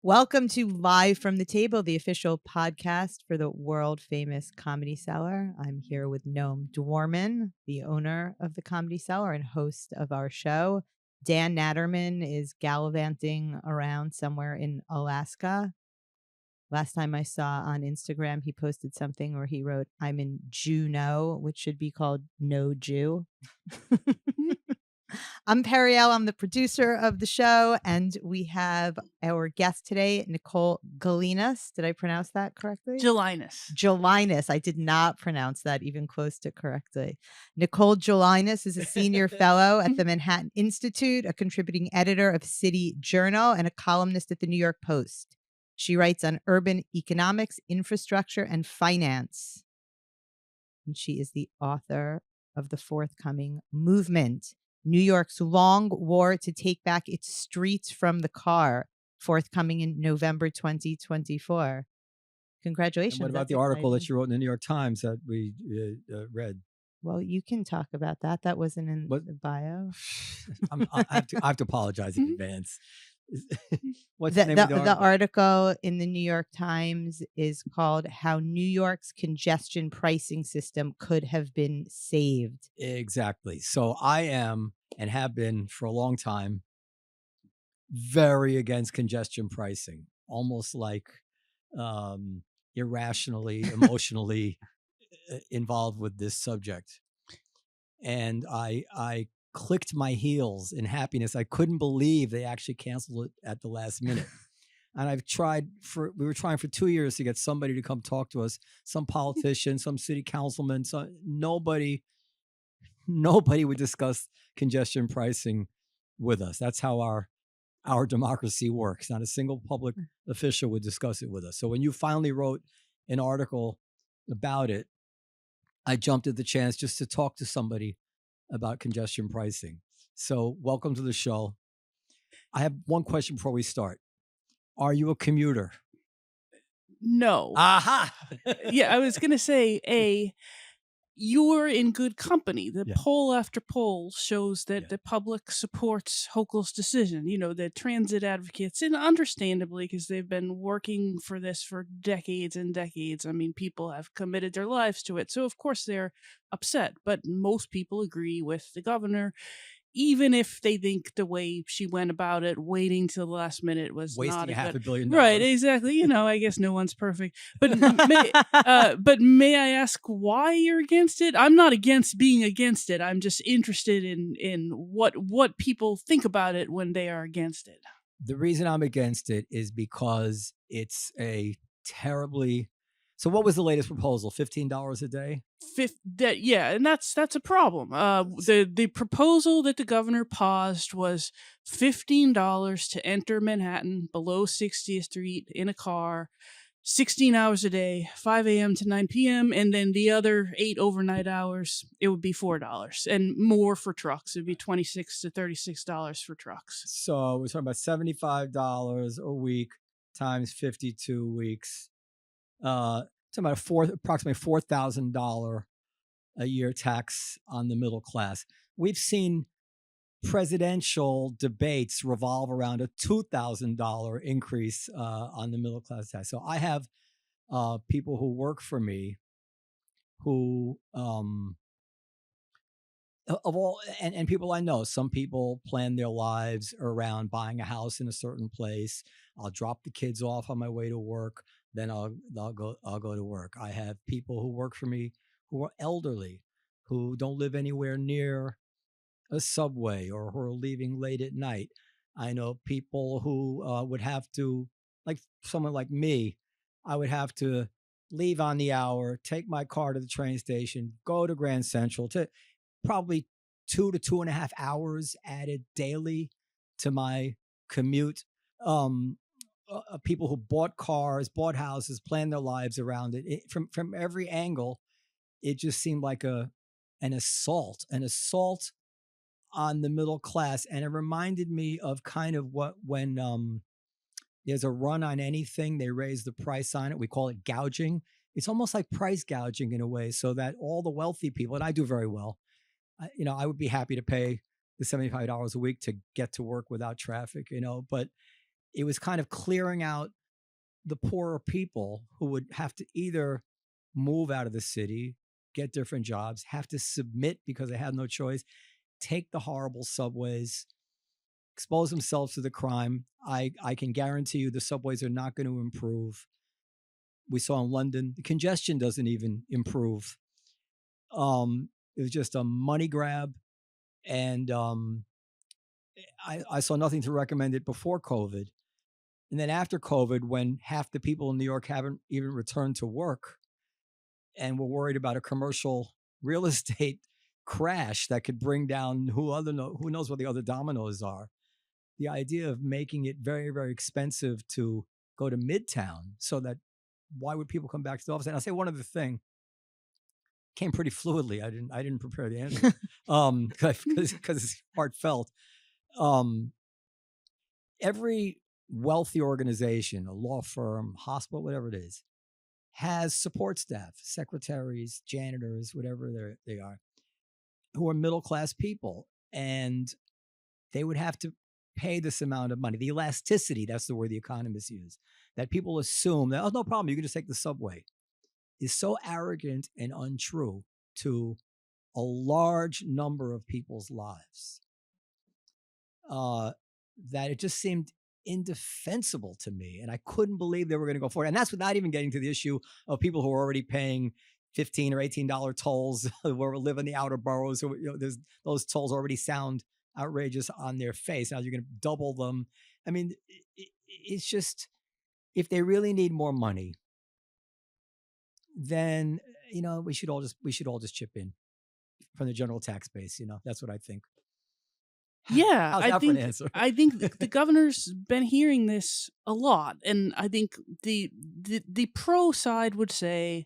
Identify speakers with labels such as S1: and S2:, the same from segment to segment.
S1: Welcome to Live from the Table, the official podcast for the world famous Comedy Cellar. I'm here with Noam Dworman, the owner of the Comedy Cellar and host of our show. Dan Natterman is gallivanting around somewhere in Alaska. Last time I saw on Instagram, he posted something where he wrote, "I'm in Juneau," which should be called No Jew. I'm Periel. I'm the producer of the show, and we have our guest today, Nicole Gelinas. Did I pronounce that correctly?
S2: Gelinas.
S1: I did not pronounce that even close to correctly. Nicole Gelinas is a senior fellow at the Manhattan Institute, a contributing editor of City Journal, and a columnist at the New York Post. She writes on urban economics, infrastructure, and finance. And she is the author of The Forthcoming Movement, New York's long war to take back its streets from the car, forthcoming in November 2024. Congratulations.
S3: And what about the article that you wrote in the New York Times that we read?
S1: Well, you can talk about that. That wasn't in the bio.
S3: I have to apologize in advance. What's the name of the article?
S1: The article in the New York Times is called "How New York's Congestion Pricing System Could Have Been Saved."
S3: Exactly. So I am, and have been for a long time, very against congestion pricing, almost like irrationally, emotionally involved with this subject. And I clicked my heels in happiness. I couldn't believe they actually canceled it at the last minute. And we were trying for 2 years to get somebody to come talk to us, some politician, some city councilman, nobody would discuss congestion pricing with us. That's how our democracy works. Not a single public official would discuss it with us. So when you finally wrote an article about it, I jumped at the chance just to talk to somebody about congestion pricing. So welcome to the show. I have one question before we start. Are you a commuter?
S2: No.
S3: Aha!
S2: Yeah, I was going to say, you're in good company. The poll after poll shows that the public supports Hochul's decision. You know, the transit advocates, and understandably, because they've been working for this for decades and decades. I mean, people have committed their lives to it. So, of course, they're upset. But most people agree with the governor, even if they think the way she went about it, waiting till the last minute, was
S3: wasting
S2: not
S3: $500 million.
S2: Right, exactly. You know, I guess no one's perfect. But may I ask why you're against it? I'm not against being against it. I'm just interested in what people think about it when they are against it.
S3: The reason I'm against it is because it's a terribly... So what was the latest proposal? $15 a day?
S2: And that's a problem. The proposal that the governor paused was $15 to enter Manhattan below 60th Street in a car, 16 hours a day, 5 a.m. to 9 p.m., and then the other 8 overnight hours, it would be $4, and more for trucks. It would be $26 to $36 for trucks.
S3: So we're talking about $75 a week times 52 weeks. It's about approximately $4,000 a year tax on the middle class. We've seen presidential debates revolve around a $2,000 increase on the middle class tax. So I have people who work for me who and people I know. Some people plan their lives around buying a house in a certain place. I'll drop the kids off on my way to work. Then I'll go to work. I have people who work for me who are elderly, who don't live anywhere near a subway or who are leaving late at night. I know people who would have to, like someone like me, I would have to leave on the hour, take my car to the train station, go to Grand Central, to probably 2 to 2.5 hours added daily to my commute. People who bought cars, bought houses, planned their lives around it. From every angle, it just seemed like an assault on the middle class. And it reminded me of kind of when there's a run on anything, they raise the price on it. We call it gouging. It's almost like price gouging in a way, so that all the wealthy people, and I do very well, I would be happy to pay the $75 a week to get to work without traffic, but it was kind of clearing out the poorer people who would have to either move out of the city, get different jobs, have to submit because they had no choice, take the horrible subways, expose themselves to the crime. I can guarantee you the subways are not going to improve. We saw in London, the congestion doesn't even improve. It was just a money grab. And I saw nothing to recommend it before COVID. And then after COVID, when half the people in New York haven't even returned to work and we're worried about a commercial real estate crash that could bring down who knows what the other dominoes are. The idea of making it very, very expensive to go to Midtown, so that why would people come back to the office? And I'll say one other thing, came pretty fluidly. I didn't prepare the answer because it's heartfelt. Every wealthy organization, a law firm, hospital, whatever it is, has support staff, secretaries, janitors, whatever they are, who are middle-class people. And they would have to pay this amount of money. The elasticity, that's the word the economists use, that people assume that, oh, no problem, you can just take the subway, is so arrogant and untrue to a large number of people's lives that it just seemed indefensible to me. And I couldn't believe they were going to go for it. And that's without even getting to the issue of people who are already paying $15 or $18 tolls where we live in the outer boroughs. So, those tolls already sound outrageous on their face. Now you're going to double them. I mean, it's just, if they really need more money, then, we should all just chip in from the general tax base. That's what I think.
S2: Yeah,
S3: How's that for an answer?
S2: I think the governor's been hearing this a lot, and I think the pro side would say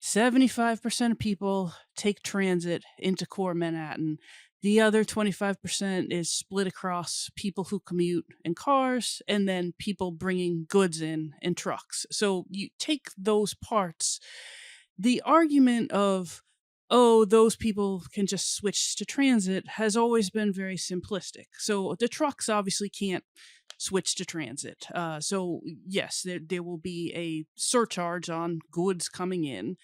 S2: 75% of people take transit into core Manhattan. The other 25% is split across people who commute in cars and then people bringing goods in trucks. So you take those parts. The argument of, oh, those people can just switch to transit has always been very simplistic. So the trucks obviously can't switch to transit. So yes, there will be a surcharge on goods coming in.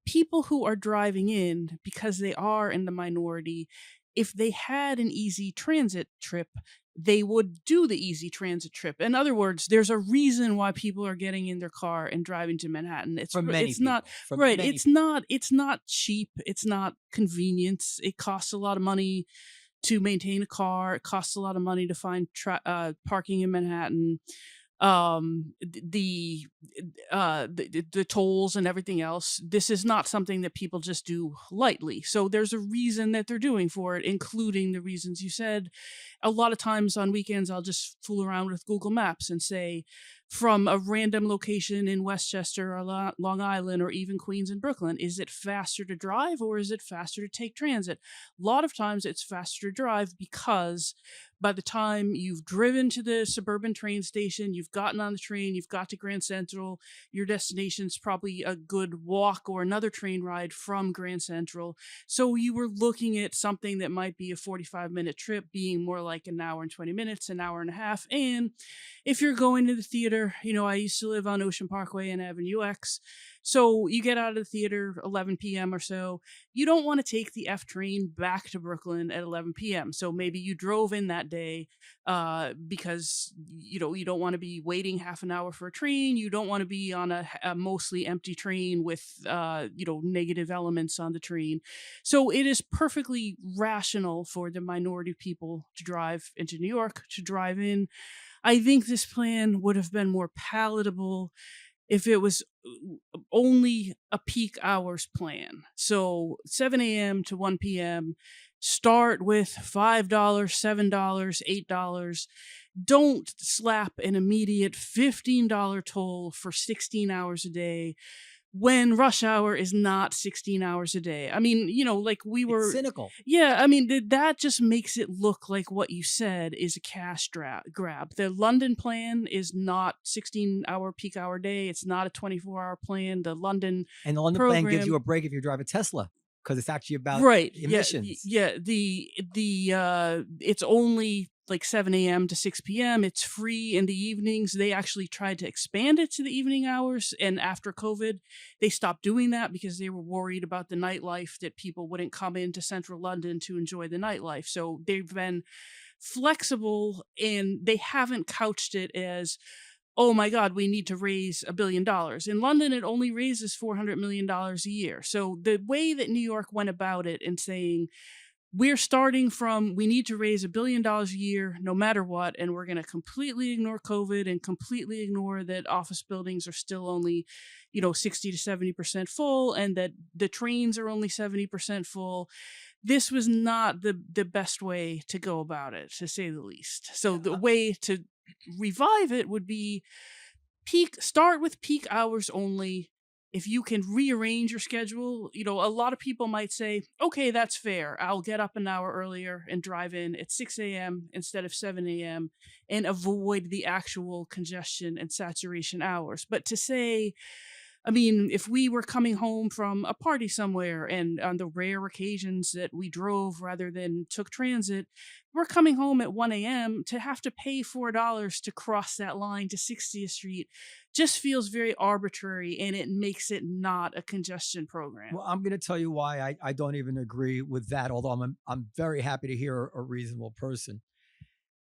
S2: People who are driving in, because they are in the minority, if they had an easy transit trip, they would do the easy transit trip. In other words, there's a reason why people are getting in their car and driving to Manhattan. It's not cheap. It's not convenience. It costs a lot of money to maintain a car. It costs a lot of money to find parking in Manhattan. The tolls and everything else. This is not something that people just do lightly. So there's a reason that they're doing for it, including the reasons you said. A lot of times on weekends, I'll just fool around with Google Maps and say, from a random location in Westchester or Long Island or even Queens and Brooklyn, is it faster to drive or is it faster to take transit? A lot of times it's faster to drive because by the time you've driven to the suburban train station, you've gotten on the train, you've got to Grand Central, your destination's probably a good walk or another train ride from Grand Central. So you were looking at something that might be a 45-minute trip being more like an hour and 20 minutes, an hour and a half. And if you're going to the theater, I used to live on Ocean Parkway and Avenue X. So you get out of the theater 11 p.m. or so. You don't want to take the F train back to Brooklyn at 11 p.m. So maybe you drove in that day because, you don't want to be waiting half an hour for a train. You don't want to be on a mostly empty train with, negative elements on the train. So it is perfectly rational for the minority people to drive into New York, to drive in. I think this plan would have been more palatable if it was only a peak hours plan. So 7 a.m. to 1 p.m., start with $5, $7, $8. Don't slap an immediate $15 toll for 16 hours a day when rush hour is not 16 hours a day. I mean, we were...
S3: It's cynical.
S2: Yeah, I mean, that just makes it look like what you said is a cash grab. The London plan is not 16-hour peak hour day. It's not a 24-hour plan. The London
S3: plan gives you a break if you drive a Tesla, because it's actually about emissions.
S2: Yeah, it's only like 7 a.m. to 6 p.m. It's free in the evenings. They actually tried to expand it to the evening hours. And after COVID, they stopped doing that because they were worried about the nightlife, that people wouldn't come into central London to enjoy the nightlife. So they've been flexible, and they haven't couched it as, oh my God, we need to raise $1 billion. In London, it only raises $400 million a year. So the way that New York went about it and saying, we're starting from, we need to raise $1 billion a year no matter what, and we're going to completely ignore COVID and completely ignore that office buildings are still only, 60 to 70% full, and that the trains are only 70% full. This was not the best way to go about it, to say the least. So the way to revive it would be start with peak hours only. If you can rearrange your schedule, a lot of people might say, okay, that's fair. I'll get up an hour earlier and drive in at 6 a.m. instead of 7 a.m. and avoid the actual congestion and saturation hours. But to say, if we were coming home from a party somewhere, and on the rare occasions that we drove rather than took transit, we're coming home at 1 a.m. to have to pay $4 to cross that line to 60th Street just feels very arbitrary, and it makes it not a congestion program.
S3: Well, I'm going to tell you why I don't even agree with that, although I'm very happy to hear a reasonable person,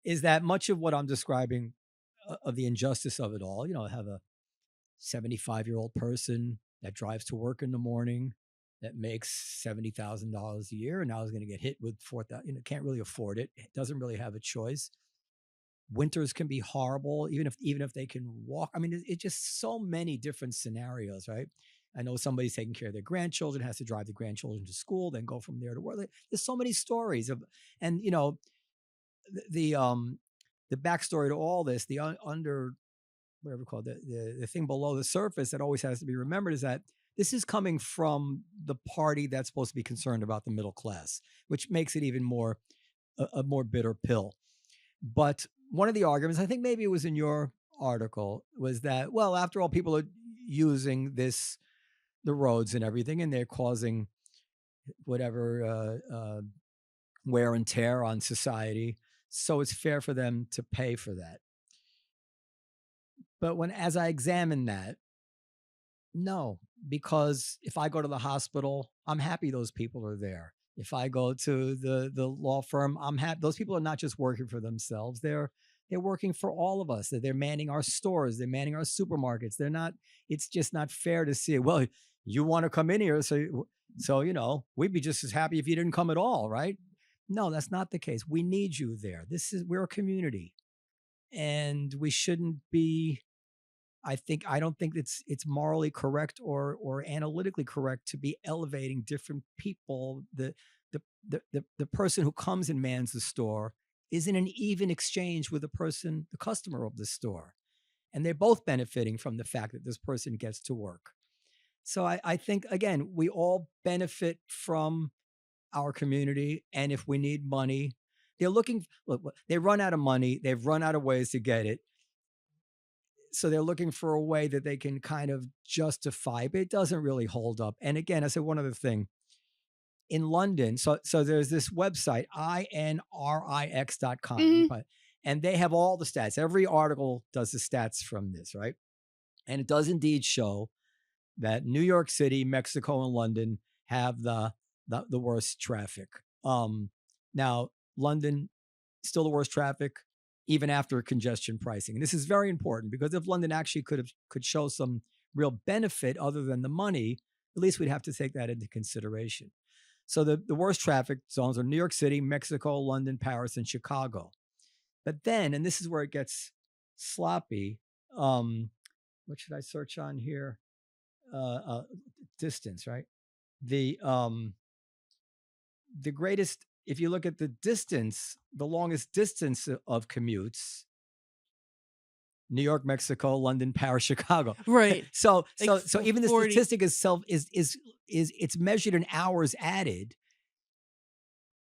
S3: is that much of what I'm describing of the injustice of it all, have a 75-year-old person that drives to work in the morning that makes $70,000 a year, and now is going to get hit with $4,000, can't really afford it, doesn't really have a choice. Winters can be horrible, even if they can walk. It's just so many different scenarios, right? I know somebody's taking care of their grandchildren, has to drive the grandchildren to school, then go from there to work. There's so many stories and the backstory to all this, the under whatever we call it, the thing below the surface that always has to be remembered is that this is coming from the party that's supposed to be concerned about the middle class, which makes it even more a more bitter pill. But one of the arguments, I think maybe it was in your article, was that, well, after all, people are using the roads and everything, and they're causing whatever wear and tear on society. So it's fair for them to pay for that. But as I examine that, no, because if I go to the hospital, I'm happy those people are there. If I go to the law firm, I'm happy. Those people are not just working for themselves. They're working for all of us. They're manning our stores. They're manning our supermarkets. They're not, it's just not fair to see, well, you want to come in here. So, we'd be just as happy if you didn't come at all, right? No, that's not the case. We need you there. We're a community, and we shouldn't be, I don't think it's morally correct or analytically correct to be elevating different people. The person who comes and mans the store is in an even exchange with the customer of the store. And they're both benefiting from the fact that this person gets to work. So I think, again, we all benefit from our community. And if we need money, they run out of money. They've run out of ways to get it. So they're looking for a way that they can kind of justify, but it doesn't really hold up. And again, I said one other thing. In London, so there's this website, inrix.com,
S2: Mm-hmm.
S3: and they have all the stats. Every article does the stats from this, right? And it does indeed show that New York City, Mexico, and London have the worst traffic. Now, London, still the worst traffic, even after congestion pricing. And this is very important, because if London actually could show some real benefit other than the money, at least we'd have to take that into consideration. So the worst traffic zones are New York City, Mexico, London, Paris, and Chicago. But then, and this is where it gets sloppy, what should I search on here? Distance, right? The greatest, if you look at the distance, the longest distance of commutes, New York, Mexico, London, Paris, Chicago.
S2: Right.
S3: So
S2: Like
S3: even the
S2: 40.
S3: statistic itself is it's measured in hours added,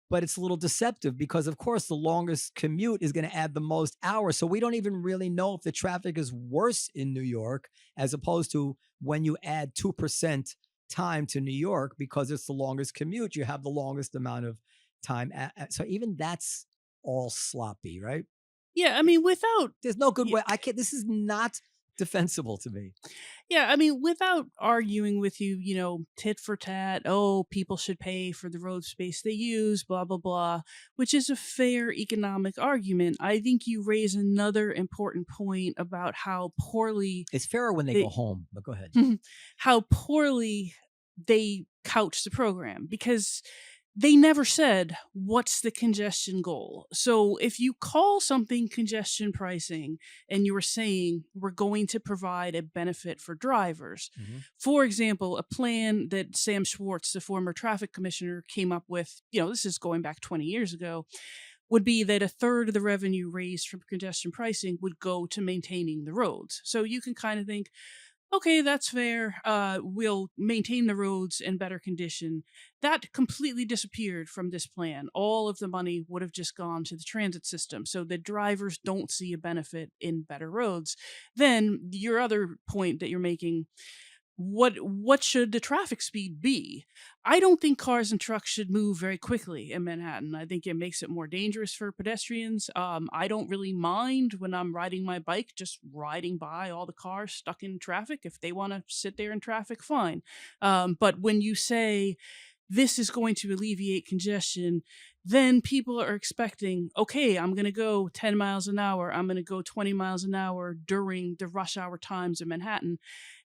S3: but it's a little deceptive, because of course the longest commute is going to add the most hours. So we don't even really know if the traffic is worse in New York, as opposed to when you add 2% time to New York, because it's the longest commute, you have the longest amount of time. So even that's all sloppy, right?
S2: Yeah, I mean, without
S3: There's no good
S2: Yeah.
S3: way. I can't. This is not defensible to me.
S2: Yeah, I mean, without arguing with you, tit for tat, oh, people should pay for the road space they use, blah, blah, blah, which is a fair economic argument. I think you raise another important point about how poorly
S3: It's fairer when they
S2: they
S3: go home. But go ahead.
S2: how poorly they couch the program, because they never said what's the congestion goal. So if you call something congestion pricing and you were saying we're going to provide a benefit for drivers, for example, a plan that Sam Schwartz, the former traffic commissioner, came up with, this is going back 20 years ago, would be that a third of the revenue raised from congestion pricing would go to maintaining the roads. So you can kind of think, okay, that's fair. We'll maintain the roads in better condition. That completely disappeared from this plan. All of the money would have just gone to the transit system, so the drivers don't see a benefit in better roads. Then your other point that you're making, what should the traffic speed be? I don't think cars and trucks should move very quickly in Manhattan. I think it makes it more dangerous for pedestrians. I don't really mind when I'm riding my bike, just riding by all the cars stuck in traffic. If they want to sit there in traffic, fine. But when you say this is going to alleviate congestion, then people are expecting, okay, I'm going to go 10 miles an hour. I'm going to go 20 miles an hour during the rush hour times in Manhattan.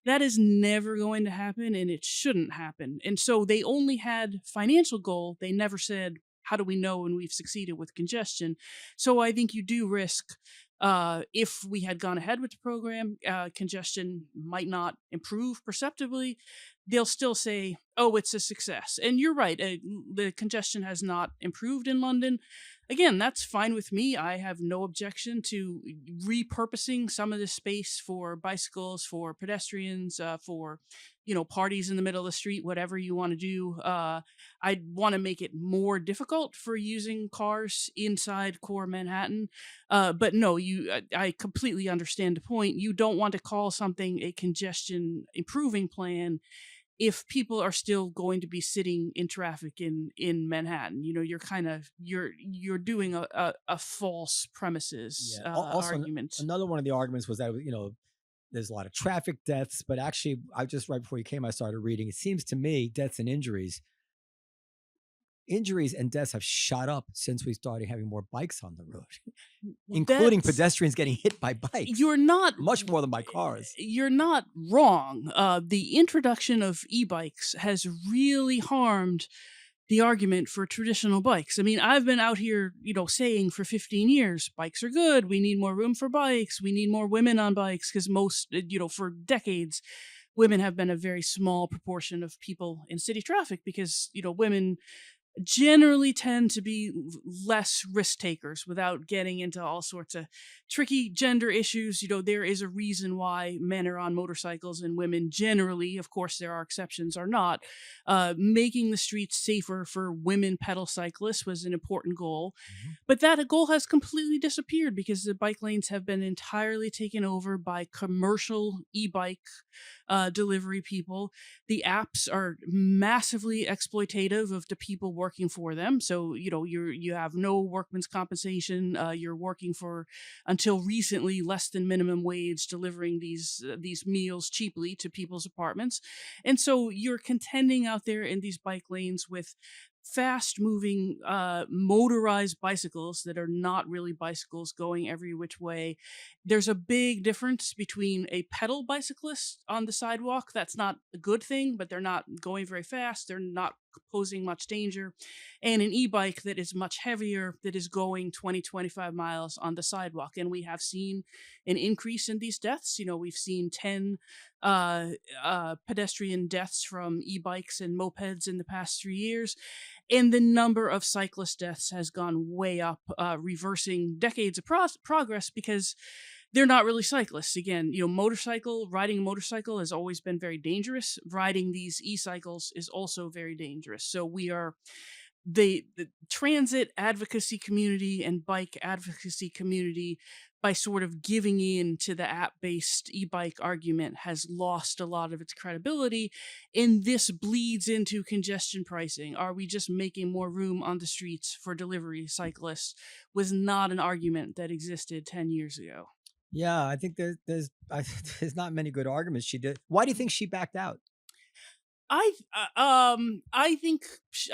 S2: That is never going to happen, and it shouldn't happen. And so they only had financial goal. They never said, how do we know when we've succeeded with congestion? So I think you do risk, if we had gone ahead with the program, congestion might not improve perceptibly. They'll still say, oh, it's a success. And you're right, the congestion has not improved in London. Again, that's fine with me. I have no objection to repurposing some of the space for bicycles, for pedestrians, for parties in the middle of the street, whatever you want to do. I want to make it more difficult for using cars inside core Manhattan. But no, I completely understand the point. You don't want to call something a congestion improving plan if people are still going to be sitting in traffic in Manhattan. You're doing a false premises
S3: Also,
S2: argument.
S3: another one of the arguments was that there's a lot of traffic deaths, but actually, I just right before you came, I started reading. It seems to me deaths and injuries and deaths have shot up since we started having more bikes on the road, including pedestrians getting hit by bikes.
S2: You're not
S3: much more than by cars.
S2: You're not wrong. The introduction of e-bikes has really harmed the argument for traditional bikes. I mean, I've been out here, saying for 15 years, bikes are good. We need more room for bikes. We need more women on bikes, because most, for decades, women have been a very small proportion of people in city traffic, because, women generally tend to be less risk takers without getting into all sorts of tricky gender issues. There is a reason why men are on motorcycles and women generally, of course there are exceptions, are not. Making the streets safer for women pedal cyclists was an important goal. But that goal has completely disappeared because the bike lanes have been entirely taken over by commercial e-bike delivery people. The apps are massively exploitative of the people working for them. So, you have no workman's compensation. You're working for, until recently, less than minimum wage, delivering these meals cheaply to people's apartments. And so you're contending out there in these bike lanes with fast moving motorized bicycles that are not really bicycles going every which way. There's a big difference between a pedal bicyclist on the sidewalk. That's not a good thing, but they're not going very fast. They're not posing much danger. And an e-bike that is much heavier, that is going 20, 25 miles on the sidewalk. And we have seen an increase in these deaths. We've seen 10 pedestrian deaths from e-bikes and mopeds in the past 3 years. And the number of cyclist deaths has gone way up, reversing decades of progress, because they're not really cyclists. Again, riding a motorcycle has always been very dangerous. Riding these e-cycles is also very dangerous. So the transit advocacy community and bike advocacy community by sort of giving in to the app-based e-bike argument has lost a lot of its credibility. And this bleeds into congestion pricing. Are we just making more room on the streets for delivery cyclists? Was not an argument that existed 10 years ago.
S3: Yeah, I think there's not many good arguments she did. Why do you think she backed out?
S2: I think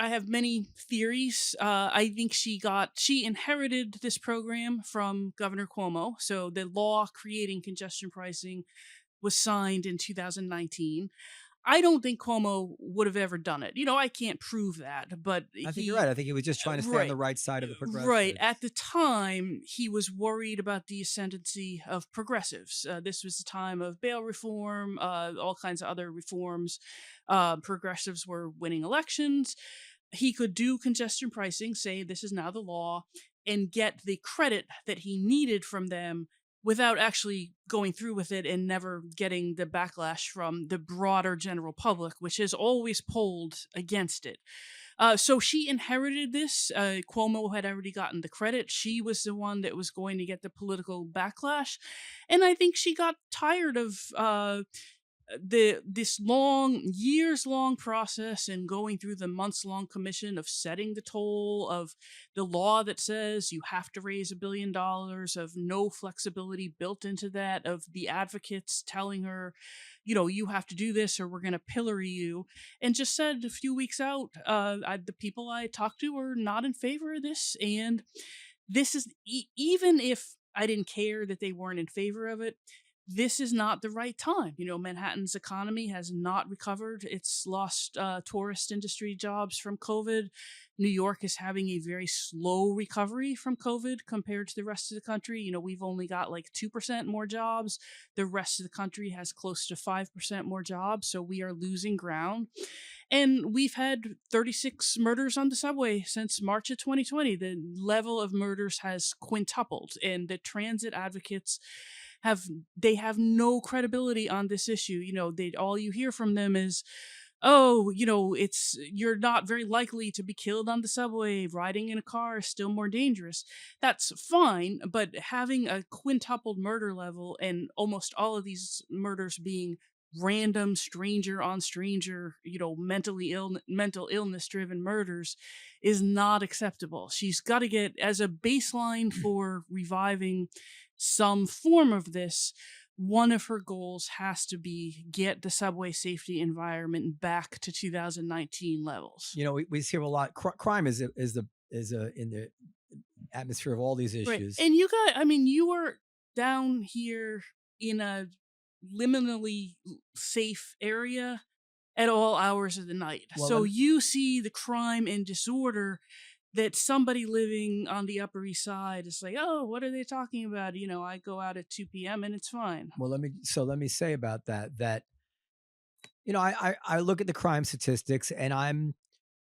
S2: I have many theories. I think she inherited this program from Governor Cuomo. So the law creating congestion pricing was signed in 2019. I don't think Cuomo would have ever done it. I can't prove that, but
S3: I think you're right. I think he was just trying to stay on the right side of the progressives.
S2: Right. At the time, he was worried about the ascendancy of progressives. This was the time of bail reform, all kinds of other reforms. Progressives were winning elections. He could do congestion pricing, say this is now the law, and get the credit that he needed from them without actually going through with it and never getting the backlash from the broader general public, which has always polled against it. So she inherited this. Cuomo had already gotten the credit. She was the one that was going to get the political backlash. And I think she got tired of this years-long process and going through the months-long commission of setting the toll, of the law that says you have to raise $1 billion, of no flexibility built into that, of the advocates telling her, you have to do this or we're going to pillory you, and just said a few weeks out, the people I talked to were not in favor of this. And this is, even if I didn't care that they weren't in favor of it, this is not the right time. Manhattan's economy has not recovered. It's lost tourist industry jobs from COVID. New York is having a very slow recovery from COVID compared to the rest of the country. We've only got like 2% more jobs. The rest of the country has close to 5% more jobs. So we are losing ground. And we've had 36 murders on the subway since March of 2020. The level of murders has quintupled, and the transit advocates have no credibility on this issue. All you hear from them is, you're not very likely to be killed on the subway. Riding in a car is still more dangerous. That's fine, but having a quintupled murder level and almost all of these murders being random stranger on stranger, mental illness driven murders is not acceptable. She's got to get, as a baseline for reviving some form of this, one of her goals has to be get the subway safety environment back to 2019 levels.
S3: We hear a lot. Crime is in the atmosphere of all these issues.
S2: Right. And you were down here in a liminally safe area at all hours of the night. Well, so you see the crime and disorder that somebody living on the Upper East Side is like, oh, what are they talking about? I go out at 2 p.m. and it's fine.
S3: Well, let me say about that, I look at the crime statistics and I'm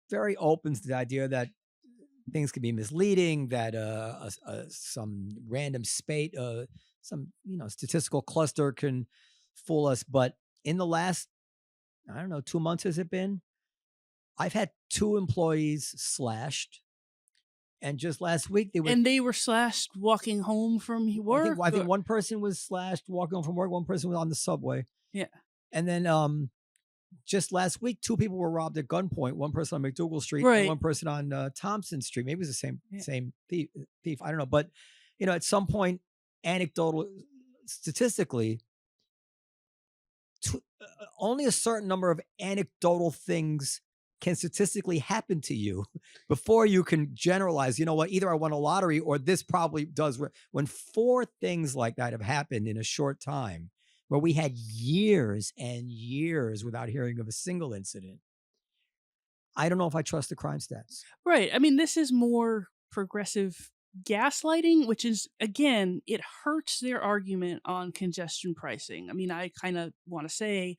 S3: very open to the idea that things can be misleading, that some random spate, some statistical cluster can fool us. But in the last, 2 months has it been? I've had 2 employees slashed. And just last week
S2: they were slashed walking home from work.
S3: I think one person was slashed walking home from work. One person was on the subway.
S2: Yeah.
S3: And then just last week, 2 people were robbed at gunpoint. One person on McDougal Street,
S2: right,
S3: and one person on Thompson Street. Maybe it was the same thief. I don't know. But at some point, statistically, only a certain number of anecdotal things can statistically happen to you before you can generalize, either I won a lottery or this probably does. When 4 things like that have happened in a short time, where we had years and years without hearing of a single incident, I don't know if I trust the crime stats.
S2: Right. This is more progressive gaslighting, which is, again, it hurts their argument on congestion pricing. I kind of want to say,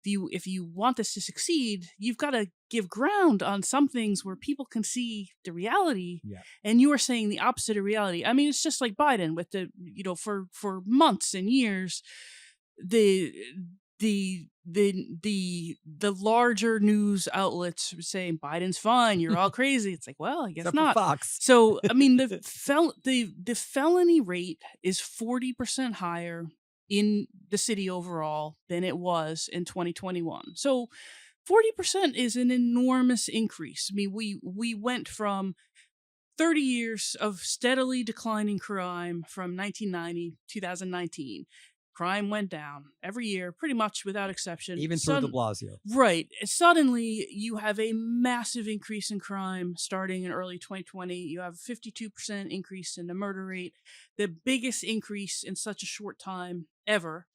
S2: if you want this to succeed, you've got to give ground on some things where people can see the reality.
S3: Yeah.
S2: And you are saying the opposite of reality. It's just like Biden with the, for months and years, the the larger news outlets were saying Biden's fine, you're all crazy. It's like, well, I guess
S3: Except for
S2: not.
S3: Fox.
S2: So I mean, the felony rate is 40% higher in the city overall than it was in 2021. So 40% is an enormous increase. I mean, we went from 30 years of steadily declining crime from 1990, 2019. Crime went down every year, pretty much without exception.
S3: Even through de Blasio.
S2: Right. Suddenly, you have a massive increase in crime starting in early 2020. You have a 52% increase in the murder rate, the biggest increase in such a short time ever.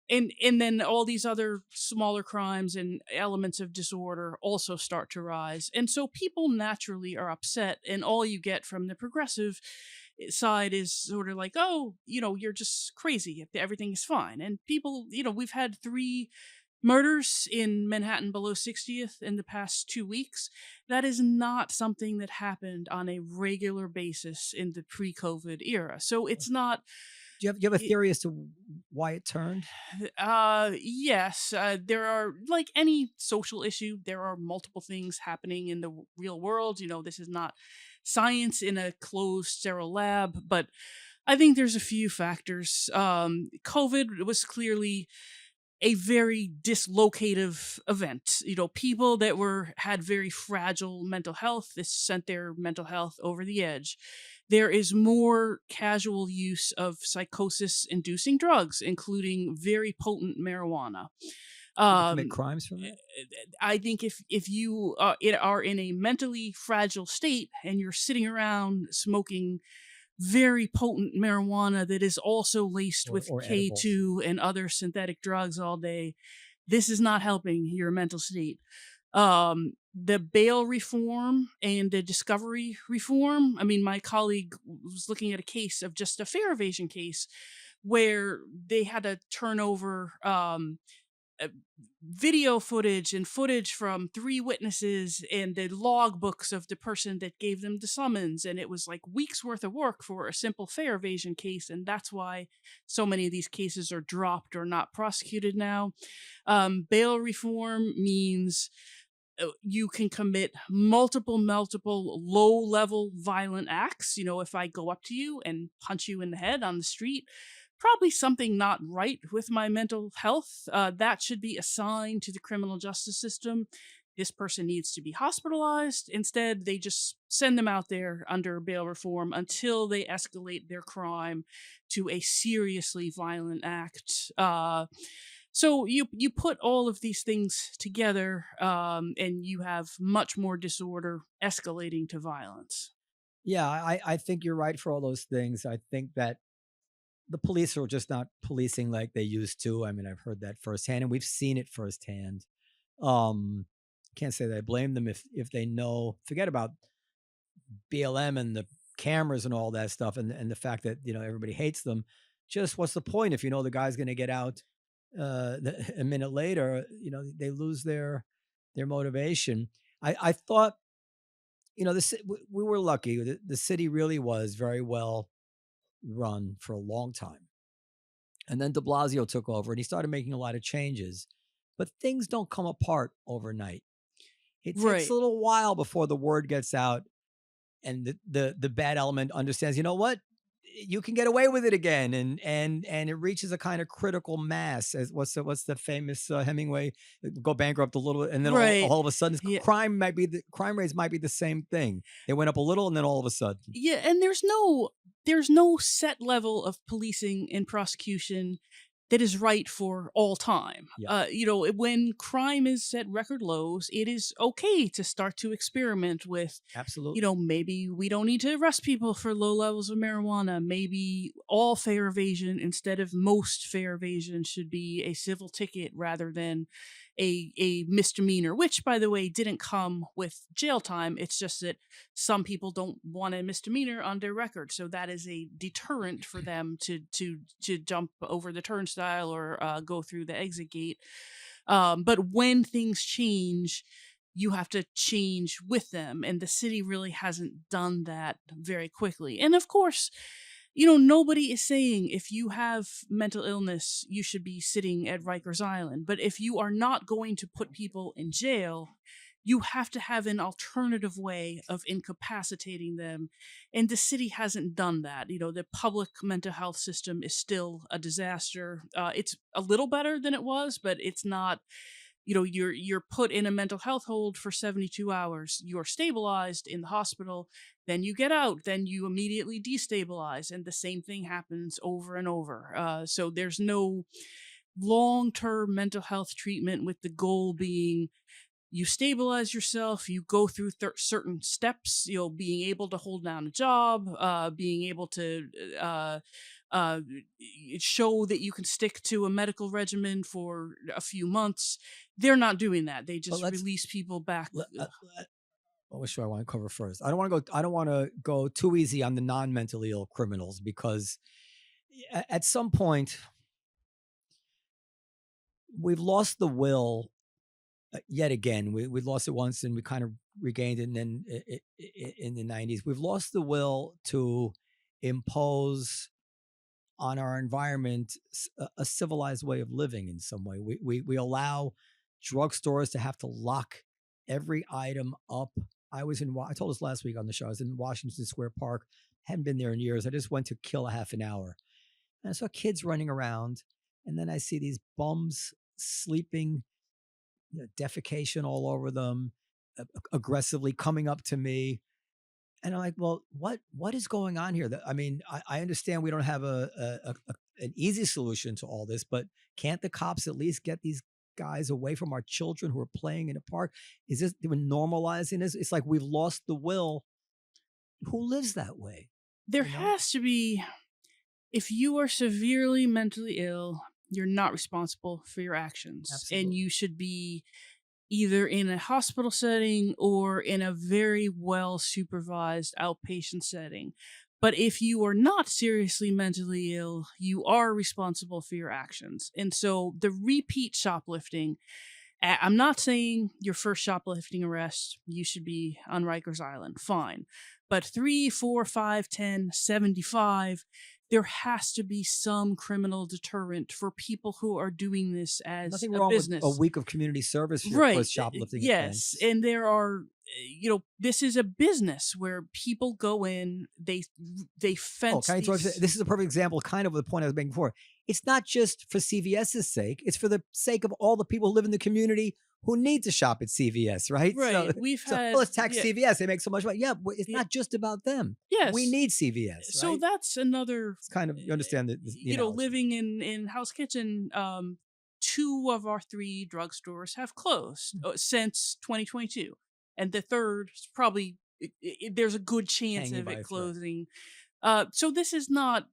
S2: And then all these other smaller crimes and elements of disorder also start to rise. And so people naturally are upset. And all you get from the progressive side is sort of like, oh, you're just crazy. Everything is fine. And people, we've had 3 murders in Manhattan below 60th in the past 2 weeks. That is not something that happened on a regular basis in the pre-COVID era. So it's not...
S3: Do you have a theory as to why it turned?
S2: Yes. There are, like any social issue, there are multiple things happening in the real world. This is not science in a closed, sterile lab, but I think there's a few factors. COVID was clearly a very dislocative event. People that had very fragile mental health, this sent their mental health over the edge. There is more casual use of psychosis-inducing drugs, including very potent marijuana.
S3: Commit crimes from it?
S2: I think if you are in a mentally fragile state and you're sitting around smoking very potent marijuana that is also laced with K2 and other synthetic drugs all day, this is not helping your mental state. The bail reform and the discovery reform. I mean, my colleague was looking at a case of just a fare evasion case where they had to turn over video footage and footage from 3 witnesses and the logbooks of the person that gave them the summons. And it was like weeks worth of work for a simple fare evasion case. And that's why so many of these cases are dropped or not prosecuted now. Bail reform means you can commit multiple low-level violent acts. If I go up to you and punch you in the head on the street, probably something not right with my mental health. That should be assigned to the criminal justice system. This person needs to be hospitalized. Instead, they just send them out there under bail reform until they escalate their crime to a seriously violent act. So you put all of these things together, and you have much more disorder escalating to violence.
S3: Yeah, I think you're right for all those things. I think that the police are just not policing like they used to. I mean, I've heard that firsthand, and we've seen it firsthand. Can't say that I blame them if they know. Forget about BLM and the cameras and all that stuff, and the fact that everybody hates them. Just what's the point if the guy's going to get out a minute later? They lose their motivation. I thought we were lucky. The city really was very well run for a long time. And then de Blasio took over and he started making a lot of changes. But things don't come apart overnight. It takes a little while before the word gets out and the bad element understands, you know what? You can get away with it again, and it reaches a kind of critical mass. As what's the famous Hemingway, go bankrupt a little, and then all of a sudden, crime rates might be the same thing. They went up a little, and then all of a sudden,
S2: and there's no set level of policing and prosecution that is right for all time. When crime is at record lows, it is okay to start to experiment with,
S3: absolutely,
S2: maybe we don't need to arrest people for low levels of marijuana. Maybe all fare evasion instead of most fare evasion should be a civil ticket rather than a misdemeanor, which, by the way, didn't come with jail time. It's just that some people don't want a misdemeanor on their record, so that is a deterrent for them to jump over the turnstile or go through the exit gate. But when things change, you have to change with them, and the city really hasn't done that very quickly. And of course, nobody is saying if you have mental illness, you should be sitting at Rikers Island. But if you are not going to put people in jail, you have to have an alternative way of incapacitating them. And the city hasn't done that. The public mental health system is still a disaster. It's a little better than it was, but it's not. You're put in a mental health hold for 72 hours. You're stabilized in the hospital. Then you get out. Then you immediately destabilize. And the same thing happens over and over. So there's no long-term mental health treatment with the goal being you stabilize yourself, you go through certain steps, being able to hold down a job, being able to show that you can stick to a medical regimen for a few months. They're not doing that. They just release people back.
S3: Which do I want to cover first? I don't want to go too easy on the non-mentally ill criminals, because at some point we've lost the will. Yet again, we lost it once and we kind of regained it. And then in the 90s, we've lost the will to impose on our environment a civilized way of living in some way. We allow drugstores to have to lock every item up. I told us last week on the show, I was in Washington Square Park, hadn't been there in years. I just went to kill a half an hour. And I saw kids running around, and then I see these bums sleeping, defecation all over them, aggressively coming up to me. And I'm like, well, what is going on here? I mean, I understand we don't have an easy solution to all this, but can't the cops at least get these guys away from our children who are playing in a park? Is this we're normalizing this? It's like we've lost the will. Who lives that way?
S2: There has to be, if you are severely mentally ill, you're not responsible for your actions. Absolutely. And you should be either in a hospital setting or in a very well supervised outpatient setting. But if you are not seriously mentally ill, you are responsible for your actions. And so the repeat shoplifting, I'm not saying your first shoplifting arrest, you should be on Rikers Island. Fine. But 3, 4, 5, 10, 75, there has to be some criminal deterrent for people who are doing this as
S3: nothing
S2: a
S3: wrong
S2: business.
S3: With a week of community service for shoplifting.
S2: Yes, and there are, this is a business where people go in, they fence.
S3: Can I interrupt you? This is a perfect example, kind of the point I was making before. It's not just for CVS's sake; it's for the sake of all the people who live in the community who need to shop at CVS, right?
S2: Right.
S3: Let's tax CVS. They make so much money. Yeah, but it's not just about them.
S2: Yes.
S3: We need CVS.
S2: So
S3: right?
S2: that's another.
S3: It's kind of, you understand that.
S2: Living in House Kitchen, 2 of our 3 drugstores have closed since 2022. And the third is probably, there's a good chance of it closing. So this is not,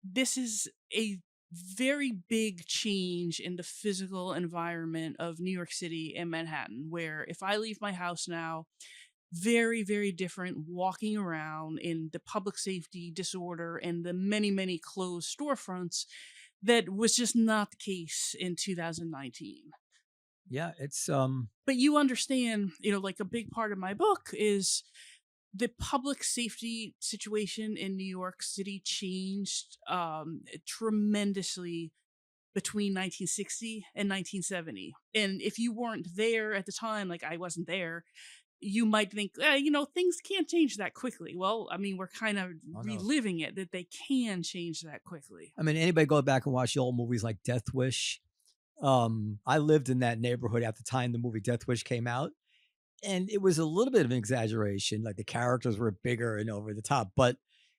S2: this is a very big change in the physical environment of New York City and Manhattan, where if I leave my house now, very, very different walking around in the public safety disorder and the many, many closed storefronts that was just not the case in 2019.
S3: Yeah, it's
S2: But you understand, like a big part of my book is the public safety situation in New York City changed tremendously between 1960 and 1970. And if you weren't there at the time, like I wasn't there, you might think, things can't change that quickly. Well, I mean, we're kind of reliving it, that they can change that quickly.
S3: I mean, anybody go back and watch the old movies like Death Wish? I lived in that neighborhood at the time the movie Death Wish came out. And it was a little bit of an exaggeration. Like the characters were bigger and over the top. But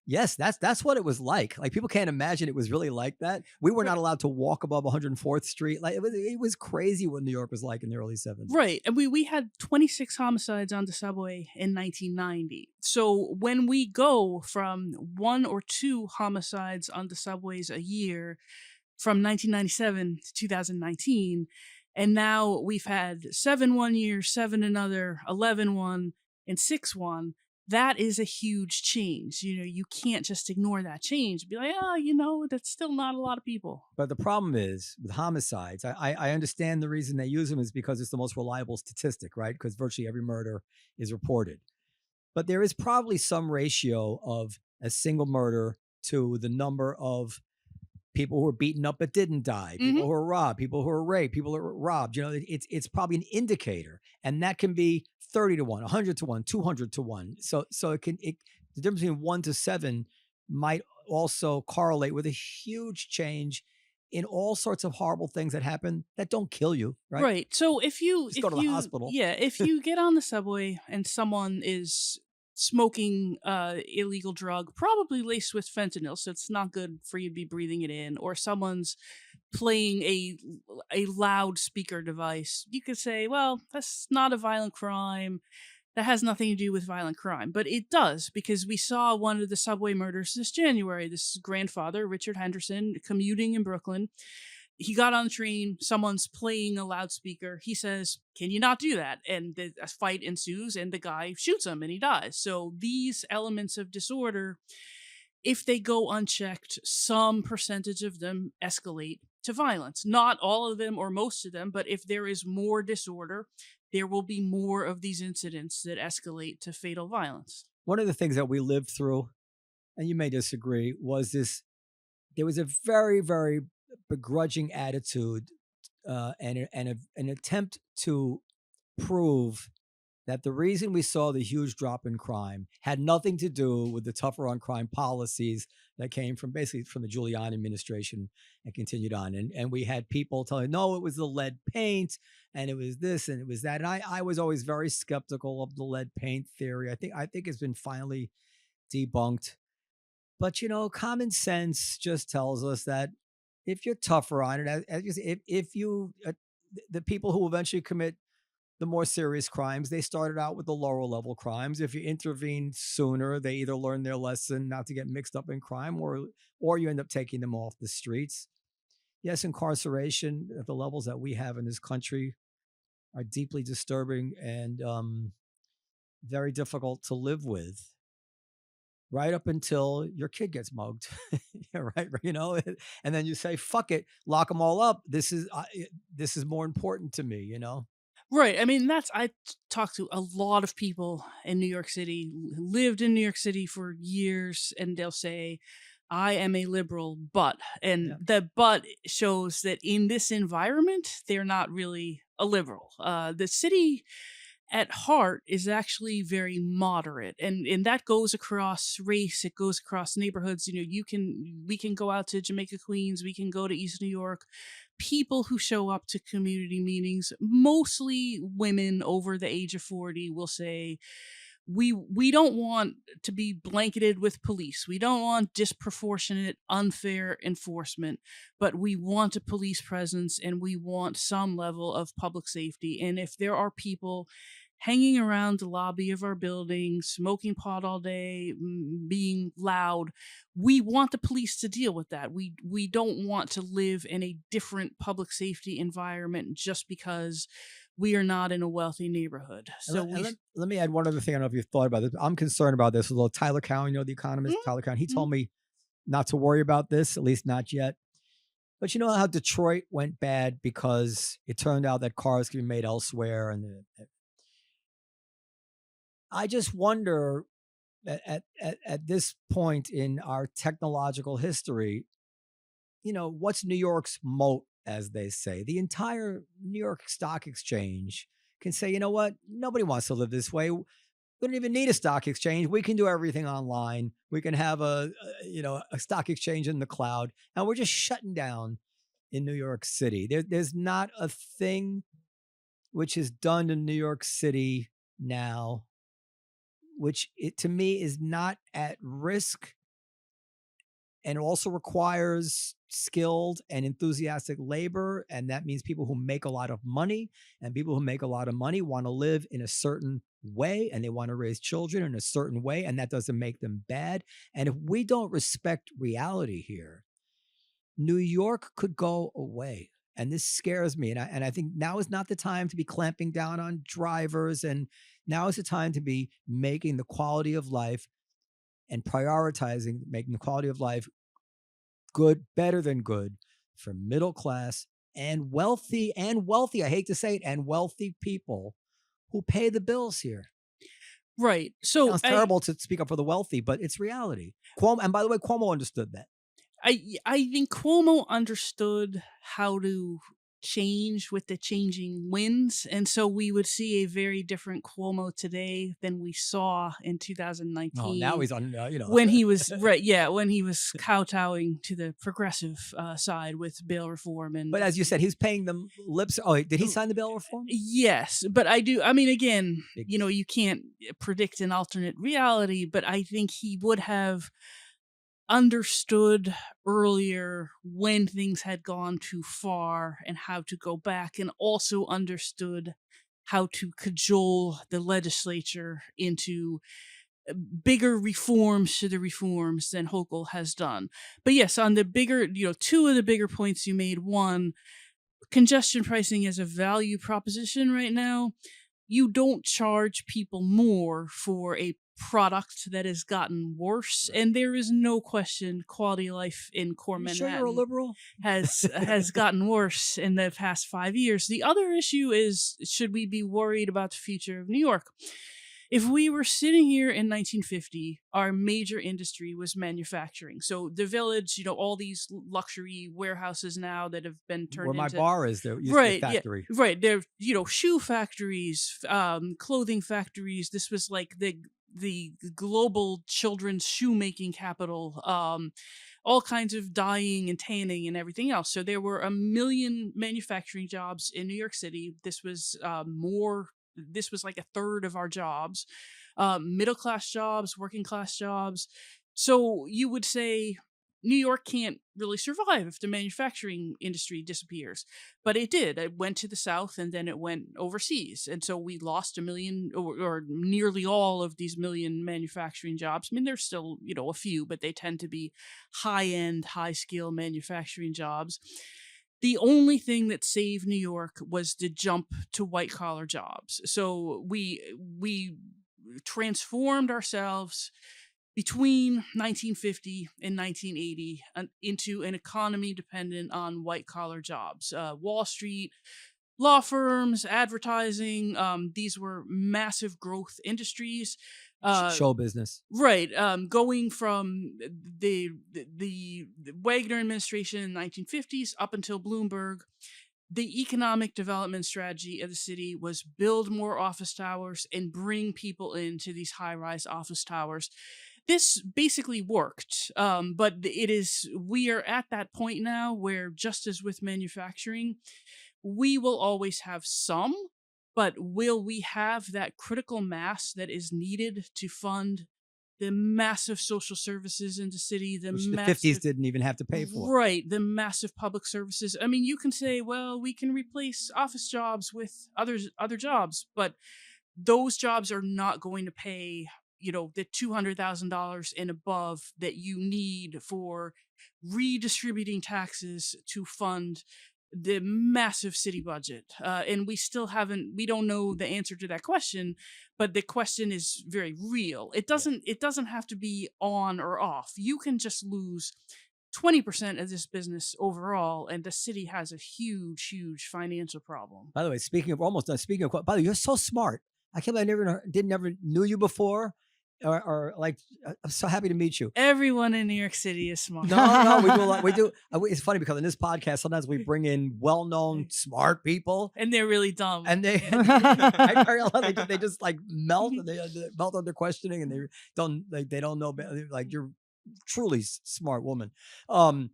S3: yes, that's what it was like. Like people can't imagine it was really like that. We were not allowed to walk above 104th Street. Like it was crazy what New York was like in the early 70s.
S2: Right. And we had 26 homicides on the subway in 1990. So when we go from 1 or 2 homicides on the subways a year from 1997 to 2019, and now we've had 7 one year, 7 another, 11 one, and 6 one. That is a huge change. You can't just ignore that change. Be like, that's still not a lot of people.
S3: But the problem is with homicides, I understand the reason they use them is because it's the most reliable statistic, right? Because virtually every murder is reported. But there is probably some ratio of a single murder to the number of people who were beaten up but didn't die, people who are robbed, people who are raped, people who are robbed. It's probably an indicator, and that can be 30 to 1, 100 to 1, 200 to 1. So the difference between 1 to 7 might also correlate with a huge change in all sorts of horrible things that happen that don't kill you, right?
S2: Right. So if you
S3: Just go to the hospital.
S2: Yeah, if you get on the subway and someone is smoking illegal drug, probably laced with fentanyl, so it's not good for you to be breathing it in, or someone's playing a loudspeaker device, you could say, well, that's not a violent crime. That has nothing to do with violent crime. But it does, because we saw one of the subway murders this January. This grandfather, Richard Henderson, commuting in Brooklyn. He got on the train, someone's playing a loudspeaker. He says, "Can you not do that?" And a fight ensues, and the guy shoots him, and he dies. So these elements of disorder, if they go unchecked, some percentage of them escalate to violence. Not all of them or most of them, but if there is more disorder, there will be more of these incidents that escalate to fatal violence.
S3: One of the things that we lived through, and you may disagree, was there was a very, very begrudging attitude and an attempt to prove that the reason we saw the huge drop in crime had nothing to do with the tougher on crime policies that came from basically from the Giuliani administration and continued on. And we had people telling, no, it was the lead paint and it was this and it was that. And I was always very skeptical of the lead paint theory. I think it's been finally debunked. But, common sense just tells us that if you're tougher on it, if you, the people who eventually commit the more serious crimes, they started out with the lower level crimes. If you intervene sooner, they either learn their lesson not to get mixed up in crime, or you end up taking them off the streets. Yes, incarceration at the levels that we have in this country are deeply disturbing and very difficult to live with. Right up until your kid gets mugged, right? And then you say, "Fuck it, lock them all up. This is more important to me,"
S2: Right. I mean, I talked to a lot of people in New York City, who lived in New York City for years, and they'll say, "I am a liberal, but," and the "but" shows that in this environment, they're not really a liberal. The city at heart is actually very moderate, and that goes across race, it goes across neighborhoods. We can go out to Jamaica, Queens, we can go to East New York. People who show up to community meetings, mostly women over the age of 40, will say, we don't want to be blanketed with police. We don't want disproportionate, unfair enforcement, but we want a police presence and we want some level of public safety. And if there are people hanging around the lobby of our building, smoking pot all day, being loud, we want the police to deal with that. We don't want to live in a different public safety environment just because we are not in a wealthy neighborhood. So
S3: let me add one other thing. I don't know if you've thought about this. I'm concerned about this. Although Tyler Cowen, the economist, Tyler Cowen, he told me not to worry about this, at least not yet. But you know how Detroit went bad because it turned out that cars could be made elsewhere, and I just wonder at this point in our technological history, what's New York's moat, as they say? The entire New York Stock Exchange can say, you know what? Nobody wants to live this way. We don't even need a stock exchange. We can do everything online. We can have a stock exchange in the cloud, and we're just shutting down in New York City. There's not a thing which is done in New York City now which to me is not at risk and also requires skilled and enthusiastic labor. And that means people who make a lot of money, and people who make a lot of money want to live in a certain way, and they want to raise children in a certain way. And that doesn't make them bad. And if we don't respect reality here, New York could go away. And this scares me. And I think now is not the time to be clamping down on drivers. And now is the time to be making the quality of life and prioritizing making the quality of life good, better than good for middle class and wealthy, I hate to say it, and wealthy people who pay the bills here.
S2: Right. So
S3: It's terrible to speak up for the wealthy, but it's reality. And by the way, Cuomo understood that.
S2: I think Cuomo understood how to change with the changing winds, and so we would see a very different Cuomo today than we saw in 2019.
S3: Oh, now he's on,
S2: when he was when he was kowtowing to the progressive side with bail reform. And
S3: But as you said, he's paying them lips. Oh, did he sign the bail reform?
S2: Yes, but I mean, again, you can't predict an alternate reality, but I think he would have understood earlier when things had gone too far and how to go back, and also understood how to cajole the legislature into bigger reforms to the reforms than Hochul has done. But yes, on the bigger, two of the bigger points you made. One, congestion pricing is a value proposition right now. You don't charge people more for a product that has gotten worse, and there is no question quality of life in core Manhattan,
S3: sure you're a liberal?
S2: has gotten worse in the past 5 years. The other issue is, should we be worried about the future of New York? If we were sitting here in 1950, our major industry was manufacturing. So the Village, all these luxury warehouses now that have been turned
S3: where my
S2: into,
S3: bar is, there used to be a factory.
S2: Yeah, right. They're, shoe factories, clothing factories. This was like the global children's shoemaking capital, all kinds of dyeing and tanning and everything else. So there were 1 million manufacturing jobs in New York City. This was This was like a third of our jobs, middle-class jobs, working-class jobs. So you would say New York can't really survive if the manufacturing industry disappears. But it did. It went to the south, and then it went overseas. And so we lost 1 million, or nearly all of these 1 million manufacturing jobs. I mean, there's still, a few, but they tend to be high-end, high-skill manufacturing jobs. The only thing that saved New York was the jump to white-collar jobs. So we transformed ourselves between 1950 and 1980 into an economy dependent on white-collar jobs. Wall Street, law firms, advertising, these were massive growth industries.
S3: Show business.
S2: Right. Going from the Wagner administration in the 1950s up until Bloomberg, the economic development strategy of the city was build more office towers and bring people into these high-rise office towers. This basically worked, but we are at that point now where, just as with manufacturing, we will always have some, but will we have that critical mass that is needed to fund the massive social services in the city,
S3: which the 50s didn't even have to pay for?
S2: Right, the massive public services. I mean, you can say, well, we can replace office jobs with other jobs, but those jobs are not going to pay, the $200,000 and above that you need for redistributing taxes to fund the massive city budget. And we don't know the answer to that question, but the question is very real. It doesn't have to be on or off. You can just lose 20% of this business overall, and the city has a huge, huge financial problem.
S3: By the way, speaking of, by the way, you're so smart. I can't believe I never knew you before. Or like, I'm so happy to meet you.
S2: Everyone in New York City is smart.
S3: No, we do a lot. We do. It's funny because in this podcast, sometimes we bring in well-known smart people,
S2: and they're really dumb.
S3: And they just like melt. And they melt under questioning, and they don't know. Like, you're truly smart woman, and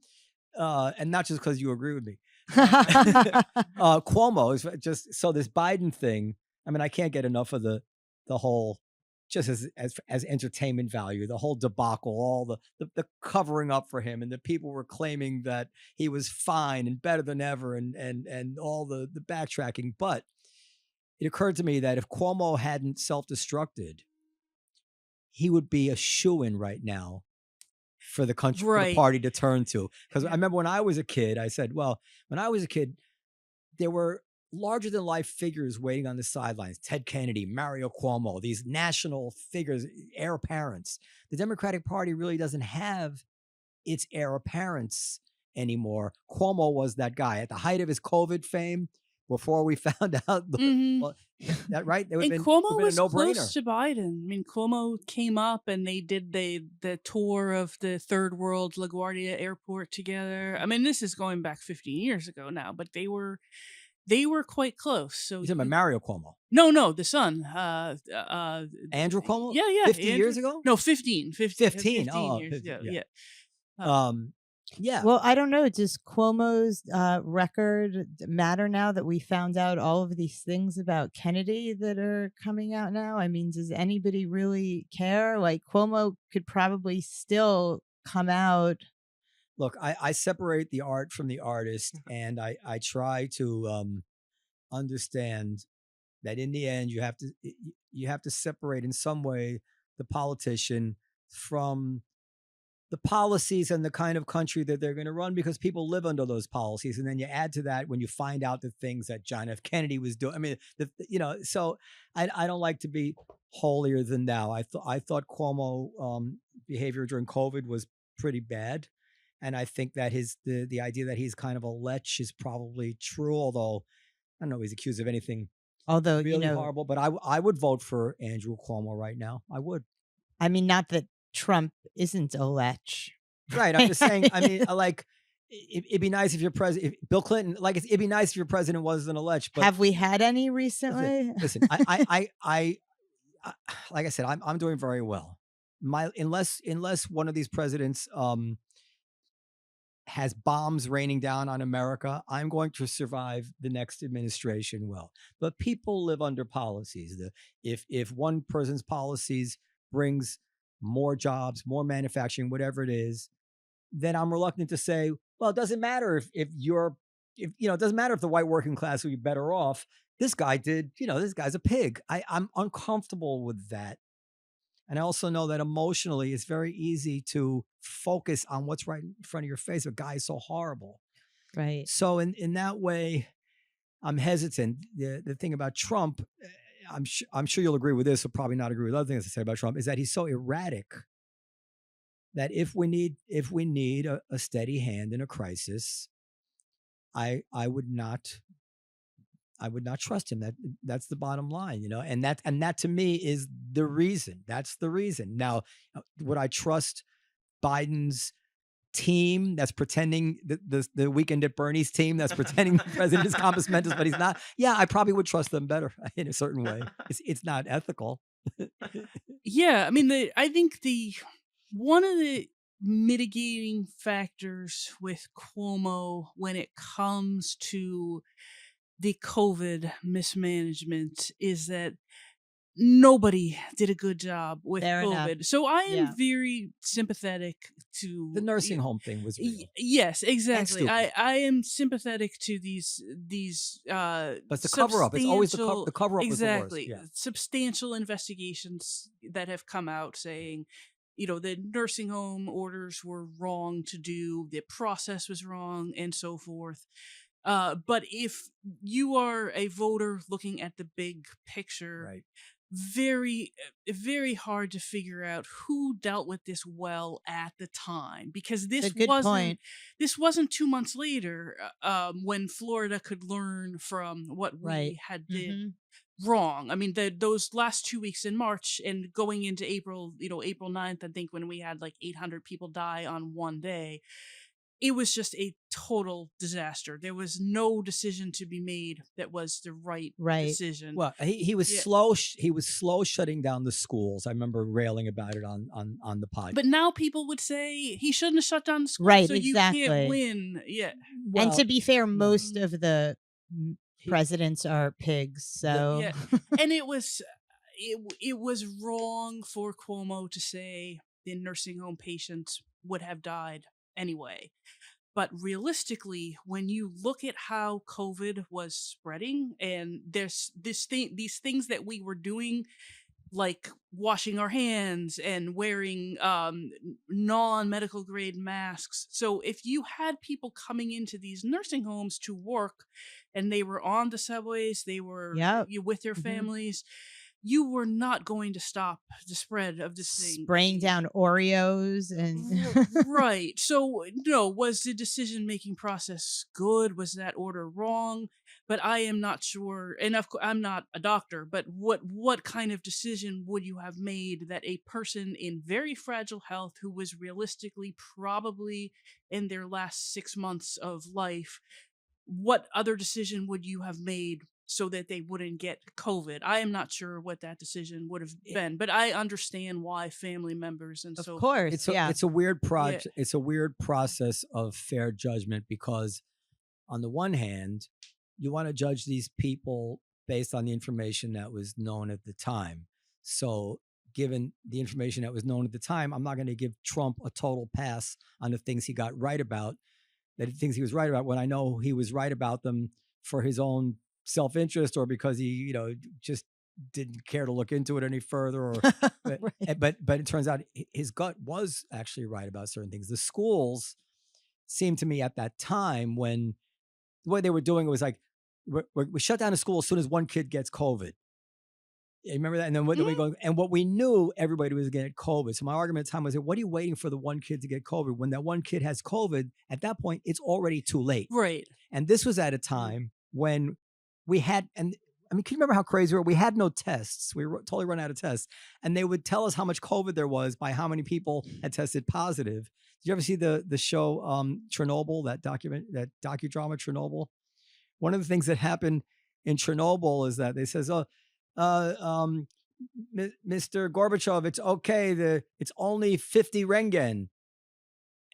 S3: not just because you agree with me. Cuomo is just, so this Biden thing. I mean, I can't get enough of the whole. Just as entertainment value, the whole debacle, all the covering up for him, and the people were claiming that he was fine and better than ever, and all the backtracking. But it occurred to me that if Cuomo hadn't self-destructed, he would be a shoo-in right now for the country, for the party to turn to. Because I remember when I was a kid, I said, well, when I was a kid, there were larger than life figures waiting on the sidelines. Ted Kennedy, Mario Cuomo, these national figures, heir apparents. The Democratic Party really doesn't have its heir apparents anymore. Cuomo was that guy. At the height of his COVID fame, before we found out.
S2: Mhm.
S3: Well, that right? It would
S2: And
S3: have
S2: Cuomo
S3: been a
S2: was
S3: no-brainer.
S2: close to Biden. I mean, Cuomo came up and they did the tour of the Third World LaGuardia Airport together. I mean, this is going back 15 years ago now, but they were quite close. So
S3: You're talking about Mario Cuomo,
S2: no, the son.
S3: Andrew Cuomo.
S2: Yeah,
S3: 50
S2: Andrew.
S3: years ago.
S2: No, 15.
S3: 15.
S2: 15
S3: Oh,
S2: years
S3: 15,
S2: ago.
S3: yeah.
S2: Yeah.
S3: Yeah.
S1: Well, I don't know. Does Cuomo's record matter now that we found out all of these things about Kennedy that are coming out now? I mean, does anybody really care? Like, Cuomo could probably still come out.
S3: Look, I separate the art from the artist, and I try to understand that in the end you have to separate in some way the politician from the policies and the kind of country that they're going to run, because people live under those policies. And then you add to that when you find out the things that John F. Kennedy was doing. I mean, so I don't like to be holier than thou. I thought Cuomo behavior during COVID was pretty bad. And I think that the idea that he's kind of a lech is probably true, although I don't know he's accused of anything
S1: Although,
S3: really horrible. But I would vote for Andrew Cuomo right now. I would.
S1: I mean, not that Trump isn't a lech.
S3: Right. I'm just saying, I mean, it'd be nice if your president, Bill Clinton, it'd be nice if your president wasn't a lech. But
S1: have we had any recently?
S3: Listen, I like I said, I'm doing very well. Unless one of these presidents has bombs raining down on America, I'm going to survive the next administration well. But people live under policies. If one person's policies brings more jobs, more manufacturing, whatever it is, then I'm reluctant to say, well, it doesn't matter if it doesn't matter if the white working class would be better off. This guy did, this guy's a pig. I'm uncomfortable with that. And I also know that emotionally it's very easy to focus on what's right in front of your face. A guy is so horrible.
S1: Right.
S3: So in that way, I'm hesitant. The thing about Trump, I'm sure you'll agree with this, or probably not agree with other things I say about Trump, is that he's so erratic that if we need a steady hand in a crisis, I would not trust him. That's the bottom line, and that to me is the reason. That's the reason. Now, would I trust Biden's team that's pretending the Weekend at Bernie's team that's pretending the president is compos mentis, but he's not? Yeah, I probably would trust them better in a certain way. It's not ethical.
S2: Yeah, I mean, I think one of the mitigating factors with Cuomo when it comes to the COVID mismanagement is that nobody did a good job with COVID. So I am very sympathetic to
S3: the nursing home thing was real.
S2: Yes, exactly. I am sympathetic to these
S3: but the cover up. It's always the cover up.
S2: Exactly.
S3: Was the worst. Yeah.
S2: Substantial investigations that have come out saying, the nursing home orders were wrong to do, the process was wrong, and so forth. But if you are a voter looking at the big picture,
S3: right,
S2: very, very hard to figure out who dealt with this well at the time, because this wasn't 2 months later when Florida could learn from what we had did wrong. I mean, those last 2 weeks in March and going into April, April 9th, I think, when we had 800 people die on one day, it was just a total disaster. There was no decision to be made that was the right decision.
S3: Well, he was slow. He was slow shutting down the schools. I remember railing about it on the podcast.
S2: But now people would say he shouldn't have shut down the schools.
S1: Right,
S2: so
S1: exactly.
S2: You can't win. Yeah.
S1: Well, and to be fair, most of the presidents are pigs. So
S2: and it was wrong for Cuomo to say the nursing home patients would have died anyway. But realistically, when you look at how COVID was spreading, and there's these things that we were doing, like washing our hands and wearing non-medical grade masks. So if you had people coming into these nursing homes to work and they were on the subways, they were with their families, you were not going to stop the spread of this thing.
S1: Spraying down Oreos and
S2: Right. So, no, was the decision-making process good? Was that order wrong? But I am not sure. And of course, I'm not a doctor, but what kind of decision would you have made that a person in very fragile health who was realistically probably in their last 6 months of life, what other decision would you have made so that they wouldn't get COVID? I am not sure what that decision would have been, but I understand why family members and
S1: of
S2: so
S1: course,
S3: It's a weird project. It's a weird process of fair judgment because, on the one hand, you want to judge these people based on the information that was known at the time. So, given the information that was known at the time, I'm not going to give Trump a total pass on the things he got right about. The things he was right about when I know he was right about them for his own self-interest or because he, just didn't care to look into it any further. Or,
S1: Right.
S3: but it turns out his gut was actually right about certain things. The schools seemed to me at that time when the way they were doing it was like, we shut down a school as soon as one kid gets COVID. You remember that? And then what we knew everybody was going to get COVID. So my argument at the time was, what are you waiting for the one kid to get COVID? When that one kid has COVID, at that point, it's already too late.
S2: right.
S3: And this was at a time when we had, and I mean, can you remember how crazy we were? We had no tests. We were totally run out of tests. And they would tell us how much COVID there was by how many people had tested positive. Did you ever see the show Chernobyl, that docudrama Chernobyl? One of the things that happened in Chernobyl is that they says, Mr. Gorbachev, it's okay. It's only 50 Rengen.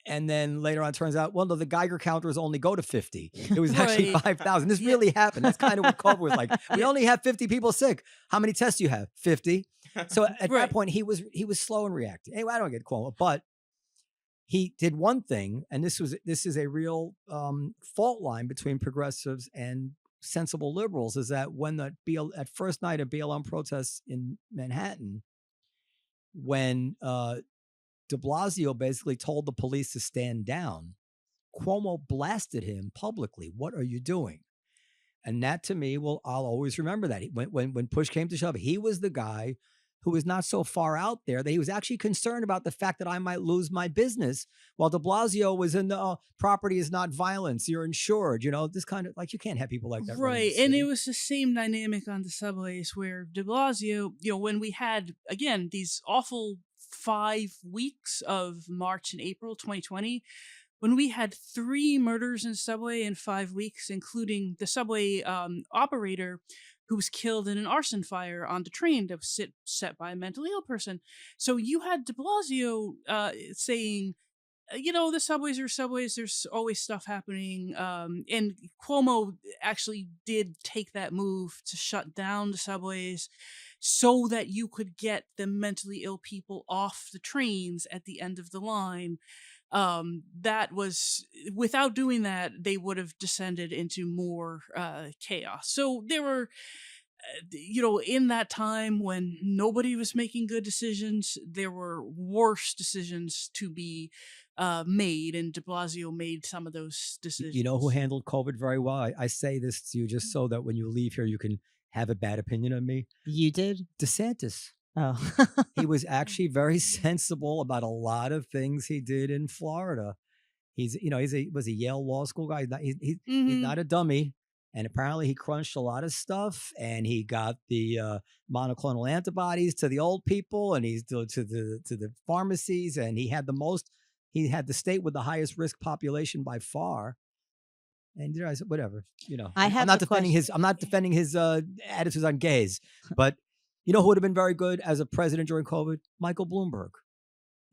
S3: And then later on, it turns out, well, no, the Geiger counters only go to 50. It was actually 5,000. This really happened. That's kind of what COVID was like. We only have 50 people sick. How many tests do you have? 50. So at that point, he was slow in reacting. Anyway, I don't get Cuomo, but he did one thing, and this is a real fault line between progressives and sensible liberals, is that when at first night of BLM protests in Manhattan, when de Blasio basically told the police to stand down, Cuomo blasted him publicly. What are you doing? And that, to me, I'll always remember that. When push came to shove, he was the guy who was not so far out there that he was actually concerned about the fact that I might lose my business, while de Blasio was in the property is not violence, you're insured, this kind of, like, you can't have people like that.
S2: Right. And it was the same dynamic on the subways where de Blasio, when we had, again, these awful 5 weeks of March and April 2020, when we had 3 murders in subway in 5 weeks, including the subway operator who was killed in an arson fire on the train that was set by a mentally ill person. So you had de Blasio saying, the subways are subways, there's always stuff happening. And Cuomo actually did take that move to shut down the subways so that you could get the mentally ill people off the trains at the end of the line. That was, without doing that, they would have descended into more chaos. So there were, in that time when nobody was making good decisions, there were worse decisions to be made, and de Blasio made some of those decisions.
S3: You know who handled COVID very well? I say this to you just so that when you leave here, you can have a bad opinion of me.
S1: You did?
S3: DeSantis.
S1: Oh.
S3: He was actually very sensible about a lot of things he did in Florida. He was a Yale Law School guy. He's not a dummy. And apparently he crunched a lot of stuff, and he got the monoclonal antibodies to the old people, and he's to the pharmacies, and he had the state with the highest risk population by far. And I said, whatever, I'm not defending his attitudes on gays, but you know who would have been very good as a president during COVID? Michael Bloomberg.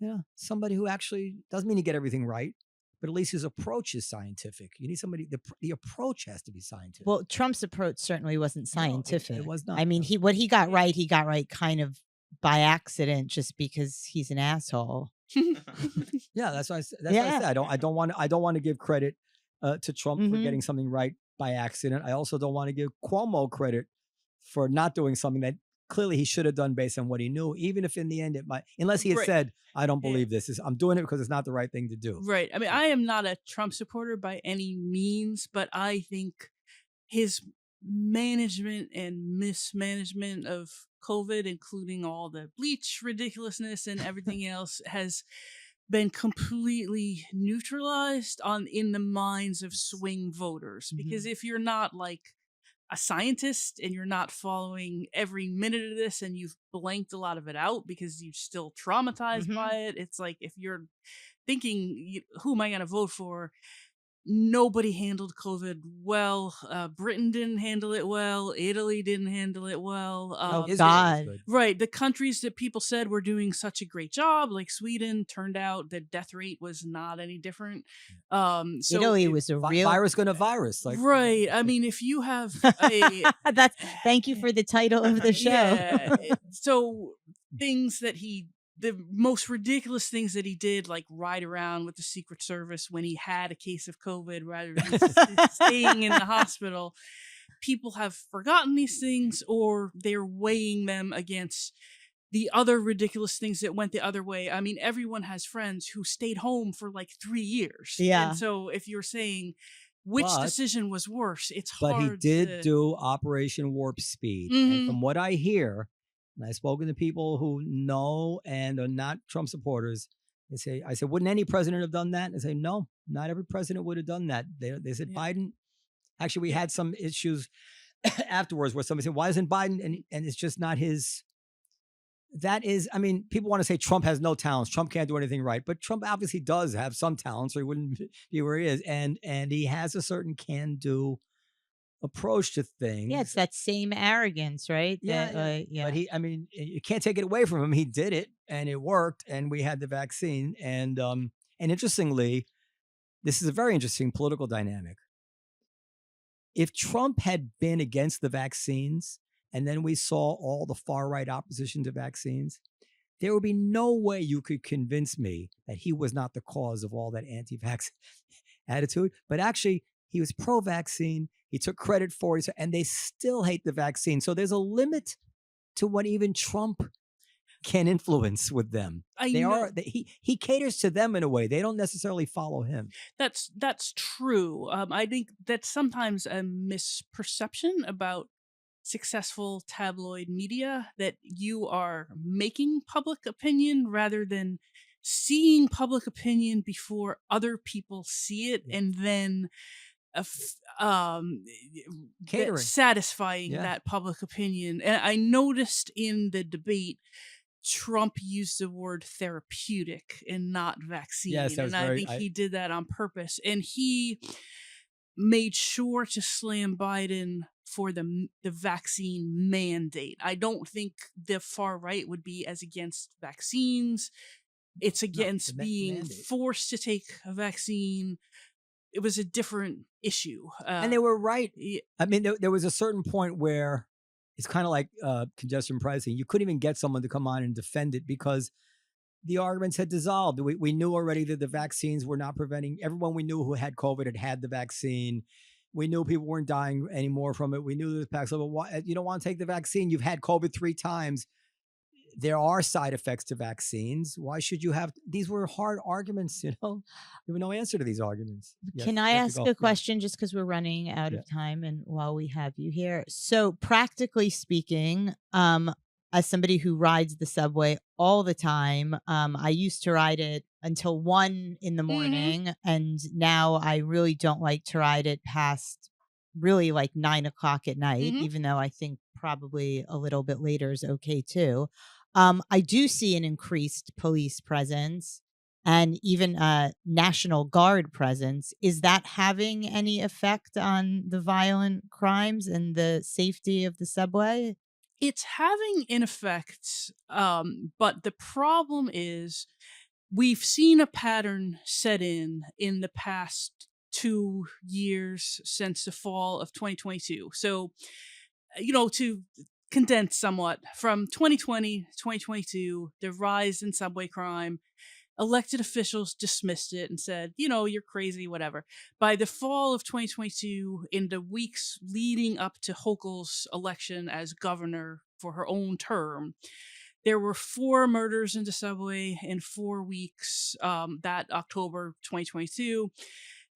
S3: Yeah, somebody who actually doesn't mean he get everything right, but at least his approach is scientific. You need somebody, the approach has to be scientific.
S1: Well, Trump's approach certainly wasn't scientific.
S3: No, it was not.
S1: I mean, what he got right kind of by accident, just because he's an asshole.
S3: Yeah, that's what I said. I don't want to give credit to Trump for getting something right by accident. I also don't want to give Cuomo credit for not doing something that clearly he should have done based on what he knew, even if in the end it might, unless he had said, I don't believe this. I'm doing it because it's not the right thing to do.
S2: Right. I mean, I am not a Trump supporter by any means, but I think his management and mismanagement of COVID, including all the bleach ridiculousness and everything else, has been completely neutralized in the minds of swing voters. Because if you're not like a scientist and you're not following every minute of this and you've blanked a lot of it out because you're still traumatized by it, it's like if you're thinking, who am I going to vote for? Nobody handled COVID well. Britain didn't handle it well. Italy didn't handle it well.
S1: God.
S2: Right. The countries that people said were doing such a great job, like Sweden, turned out the death rate was not any different. So
S1: Italy was a real
S3: virus going to virus. Like,
S2: right. I mean, if you have a
S1: thank you for the title of the show.
S2: yeah. So things that the most ridiculous things that he did, like ride around with the Secret Service when he had a case of COVID rather than staying in the hospital. People have forgotten these things, or they're weighing them against the other ridiculous things that went the other way. I mean, everyone has friends who stayed home for like 3 years.
S1: Yeah.
S2: And so if you're saying which decision was worse, it's hard.
S3: But he did do Operation Warp Speed. And from what I hear, and I've spoken to people who know and are not Trump supporters, I said, wouldn't any president have done that? They say, no, not every president would have done that. They said Biden. Actually, we had some issues afterwards where somebody said, why isn't Biden? And it's just not his. That is, I mean, people want to say Trump has no talents. Trump can't do anything right. But Trump obviously does have some talents, or he wouldn't be where he is. And he has a certain can-do approach to things.
S1: Yeah, it's that same arrogance, right?
S3: Yeah. But you can't take it away from him. He did it, and it worked, and we had the vaccine. And interestingly, this is a very interesting political dynamic. If Trump had been against the vaccines, and then we saw all the far-right opposition to vaccines, there would be no way you could convince me that he was not the cause of all that anti-vax attitude. But actually, he was pro-vaccine. He took credit for it, and they still hate the vaccine. So there's a limit to what even Trump can influence with them. He caters to them in a way. They don't necessarily follow him.
S2: That's true. I think that's sometimes a misperception about successful tabloid media, that you are making public opinion rather than seeing public opinion before other people see it, and then satisfying that public opinion. And I noticed in the debate, Trump used the word therapeutic and not vaccine.
S3: Yes,
S2: and I think he did that on purpose. And he made sure to slam Biden for the vaccine mandate. I don't think the far right would be as against vaccines. It's against being forced to take a vaccine. It was a different issue.
S3: And they were right. I mean, there was a certain point where it's kind of like congestion pricing. You couldn't even get someone to come on and defend it because the arguments had dissolved. We knew already that the vaccines were not preventing. Everyone we knew who had COVID had the vaccine. We knew people weren't dying anymore from it. We knew there was packs. So, why, you don't want to take the vaccine. You've had COVID 3 times. There are side effects to vaccines. Why should you have? These were hard arguments, There was no answer to these arguments. Yes,
S1: Can I ask a question just because we're running out of time and while we have you here? So practically speaking, as somebody who rides the subway all the time, I used to ride it until 1 in the morning. And now I really don't like to ride it past really like 9 o'clock at night, even though I think probably a little bit later is okay too. I do see an increased police presence and even a National Guard presence. Is that having any effect on the violent crimes and the safety of the subway?
S2: It's having an effect, but the problem is we've seen a pattern set in the past 2 years since the fall of 2022. So, to condense somewhat, from 2020 to 2022, the rise in subway crime, elected officials dismissed it and said, you're crazy, whatever. By the fall of 2022, in the weeks leading up to Hochul's election as governor for her own term, there were 4 murders in the subway in 4 weeks, that October 2022.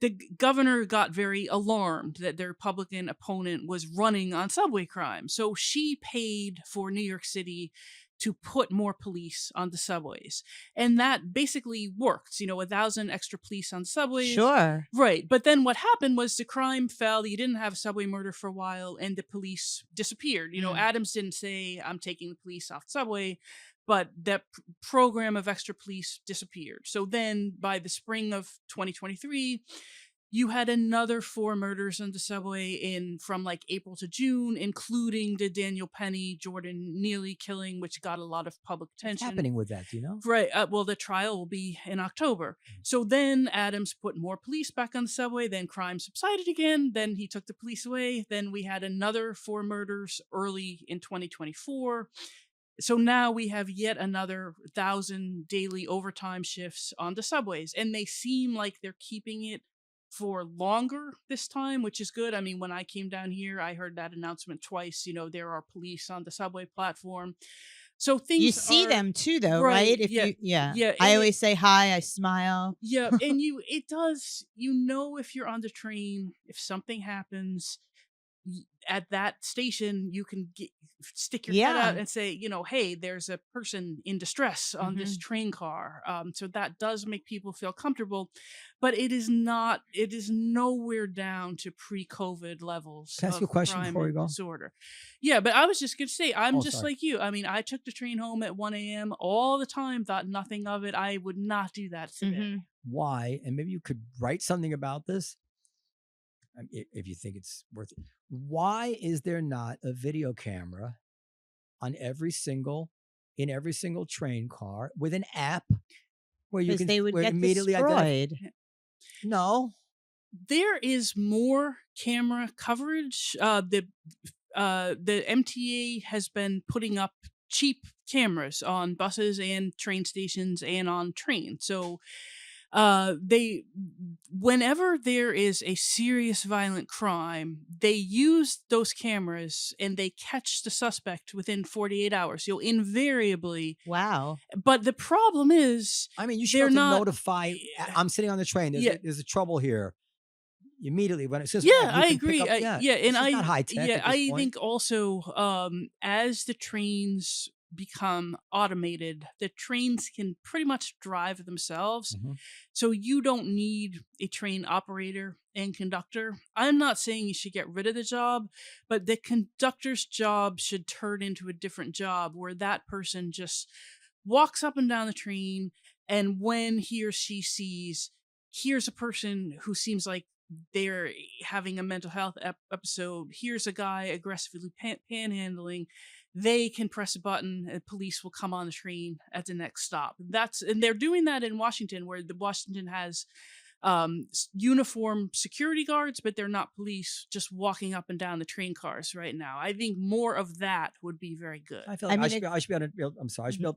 S2: the governor got very alarmed that their Republican opponent was running on subway crime. So she paid for New York City to put more police on the subways. And that basically worked, 1,000 extra police on subways.
S1: Sure.
S2: Right. But then what happened was the crime fell. You didn't have a subway murder for a while and the police disappeared. Adams didn't say, I'm taking the police off the subway, but that program of extra police disappeared. So then by the spring of 2023, you had another 4 murders on the subway from like April to June, including the Daniel Penny, Jordan Neely killing, which got a lot of public attention.
S3: What's happening with that, do you know?
S2: Right. Well, the trial will be in October. So then Adams put more police back on the subway. Then crime subsided again. Then he took the police away. Then we had another 4 murders early in 2024. So now we have yet another 1,000 daily overtime shifts on the subways. And they seem like they're keeping it for longer this time, which is good. I mean, when I came down here, I heard that announcement twice. There are police on the subway platform. So things
S1: you see them too, though,
S2: right?
S1: If
S2: yeah.
S1: I always say hi, I smile.
S2: Yeah, and it does. If you're on the train, if something happens at that station, you can stick your head out and say, hey, there's a person in distress on this train car. So that does make people feel comfortable, but it is nowhere down to pre-COVID levels.
S3: Can I ask you a question before we go?
S2: Disorder. Yeah, but I was just going to say, I'm like you. I mean, I took the train home at 1 a.m. all the time, thought nothing of it. I would not do that today.
S3: Why? And maybe you could write something about this. If you think it's worth it. Why is there not a video camera on in every single train car with an app where you can
S1: they would get
S3: immediately
S1: destroyed.
S3: No.
S2: There is more camera coverage. The MTA has been putting up cheap cameras on buses and train stations and on trains. So whenever there is a serious violent crime, they use those cameras and they catch the suspect within 48 hours. Invariably.
S1: Wow.
S2: But the problem is,
S3: I mean, you should have to notify. I'm sitting on the train. There's a trouble here. Immediately when it says,
S2: I agree. And
S3: not high tech.
S2: I think also, as the trains become automated, the trains can pretty much drive themselves. So you don't need a train operator and conductor. I'm not saying you should get rid of the job, but the conductor's job should turn into a different job where that person just walks up and down the train, and when he or she sees, here's a person who seems like they're having a mental health episode, here's a guy aggressively panhandling, they can press a button and police will come on the train at the next stop. And they're doing that in Washington, where Washington has uniform security guards, but they're not police just walking up and down the train cars right now. I think more of that would be very good.
S3: I feel like I should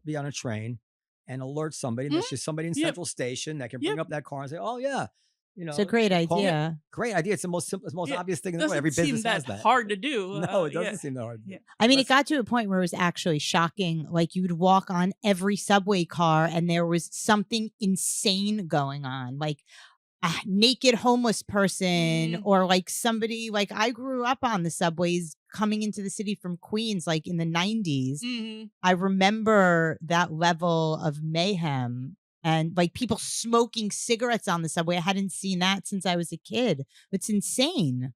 S3: be on a train and alert somebody. And there's just somebody in Central Station that can bring up that car and say, oh yeah,
S1: it's a great idea.
S3: Great idea. It's the most simple, most obvious thing in the world. Every business has that.
S2: Hard to do.
S3: No, it doesn't seem that hard.
S1: I mean, it got to a point where it was actually shocking. Like, you would walk on every subway car and there was something insane going on. Like a naked homeless person or like somebody, like I grew up on the subways coming into the city from Queens, like in the 90s. I remember that level of mayhem. And like people smoking cigarettes on the subway. I hadn't seen that since I was a kid. It's insane.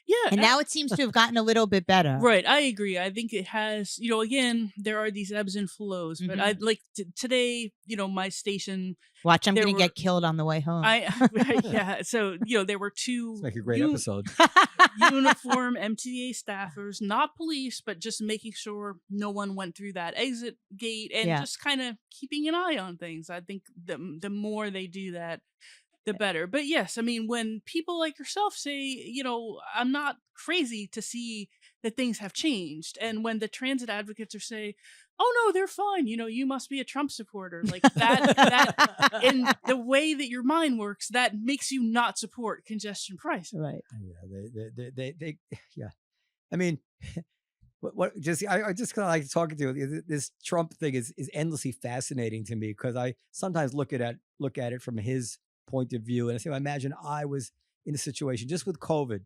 S2: Yeah.
S1: And now it seems to have gotten a little bit better.
S2: Right. I agree. I think it has, again, there are these ebbs and flows. But I like today, my station.
S1: Watch, I'm going to get killed on the way home.
S2: So, there were 2.
S3: It's like a great episode.
S2: Uniform MTA staffers, not police, but just making sure no one went through that exit gate and just kind of keeping an eye on things. I think the more they do that, the better. But yes, I mean, when people like yourself say, I'm not crazy to see that things have changed. And when the transit advocates are saying, oh no, they're fine. You must be a Trump supporter. Like that in the way that your mind works, that makes you not support congestion pricing.
S1: Right.
S3: They I mean, I just kind of like talking to you. This Trump thing is endlessly fascinating to me because I sometimes look at it from his point of view. And I say, imagine I was in a situation just with COVID.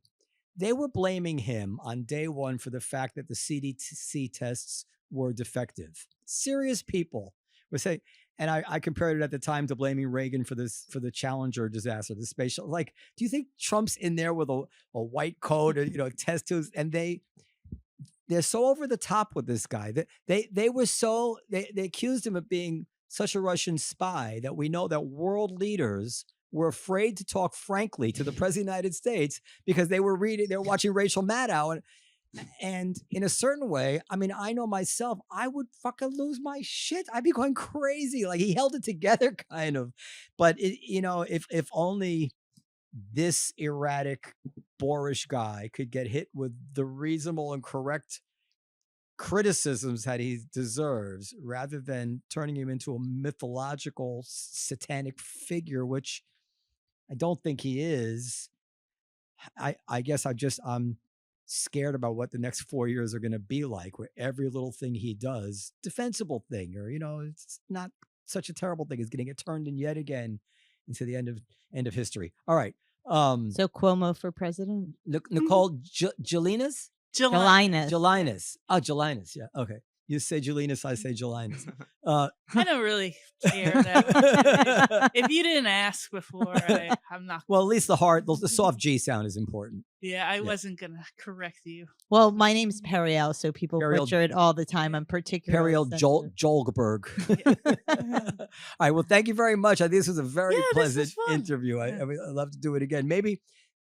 S3: They were blaming him on day one for the fact that the CDC tests were defective. Serious people were saying, and I compared it at the time to blaming Reagan for the Challenger disaster, the space shuttle. Like, do you think Trump's in there with a white coat or, test tubes? And they're so over the top with this guy that they accused him of being such a Russian spy that we know that world leaders were afraid to talk frankly to the president of the United States because they were watching Rachel Maddow. And in a certain way, I mean, I know myself, I would fucking lose my shit. I'd be going crazy. Like, he held it together kind of, but if only this erratic, boorish guy could get hit with the reasonable and correct criticisms that he deserves, rather than turning him into a mythological satanic figure, which I don't think he is. I guess I'm scared about what the next 4 years are going to be like, where every little thing he does, defensible thing, or it's not such a terrible thing, is going to get turned in yet again into the end of history. All right.
S1: So Cuomo for president?
S3: Nicole Gelinas? Gelinas. Oh, Gelinas. Yeah. Okay. You say Gelinas, I say Gelinas.
S2: I don't really care that. If you didn't ask before, I'm not.
S3: Well, at least the soft G sound is important.
S2: Yeah, I wasn't going to correct you.
S1: Well, my name's Periel, so people butcher it all the time. I'm particularly
S3: Periel Jolgberg. All right. Well, thank you very much. I think this was a very pleasant interview. Yeah. I'd love to do it again. Maybe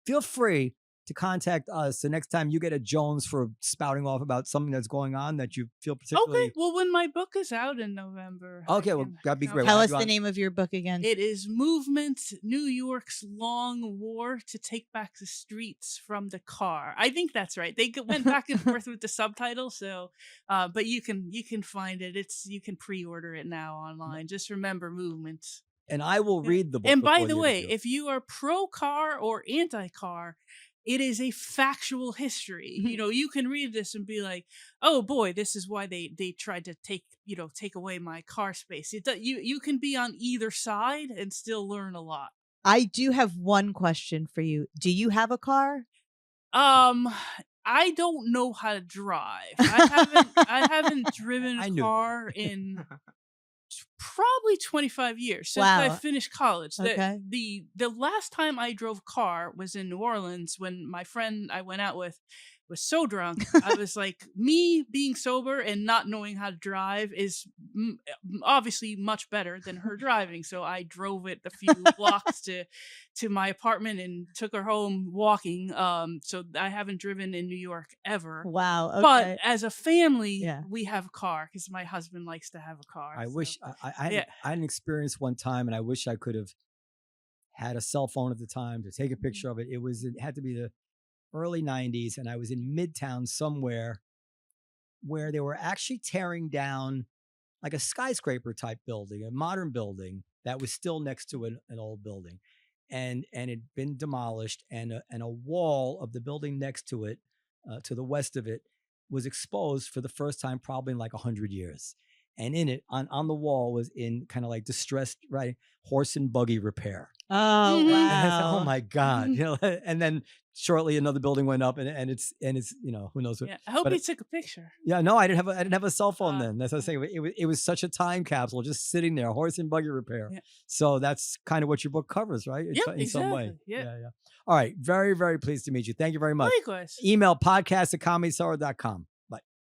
S3: feel free to contact us the next time you get a Jones for spouting off about something that's going on that you feel particularly.
S2: Okay. Well, when my book is out in November.
S3: Okay. Well, that'd be great.
S1: Tell us the name of your book again.
S2: It is Movement: New York's Long War to Take Back the Streets from the Car. I think that's right. They went back and forth with the subtitle. So, but you can find it. You can pre-order it now online. Just remember Movement.
S3: And I will read the book.
S2: And by the way, if you are pro-car or anti-car, it is a factual history. You can read this and be like, oh boy, this is why they tried to take away my car space. You can be on either side and still learn a lot.
S1: I do have one question for you. Do you have a car?
S2: I don't know how to drive. I haven't driven a car in probably 25 years since I finished college.
S1: Okay.
S2: The last time I drove a car was in New Orleans when my friend I went out with was so drunk. I was like, me being sober and not knowing how to drive is obviously much better than her driving. So I drove it a few blocks to my apartment and took her home walking. So I haven't driven in New York ever.
S1: Wow. Okay.
S2: But as a family, we have a car because my husband likes to have a car.
S3: I wish I had an experience one time, and I wish I could have had a cell phone at the time to take a picture of it. It had to be the early 90s, and I was in Midtown somewhere where they were actually tearing down like a skyscraper type building, a modern building that was still next to an old building, and it had been demolished, and a wall of the building next to it, to the west of it, was exposed for the first time probably in like 100 years. And in it, on the wall, was in kind of like distressed writing, horse and buggy repair.
S1: Oh, wow.
S3: Oh my God. And then shortly another building went up, and it's who knows what.
S2: Yeah, I hope you took a picture.
S3: Yeah, no, I didn't have a cell phone then. That's what I'm saying. It was such a time capsule just sitting there, horse and buggy repair. Yeah. So that's kind of what your book covers, right? In some way.
S2: Yeah.
S3: All right. Very, very pleased to meet you. Thank you very much.
S2: Likewise.
S3: Email podcast@comedysorrow.com.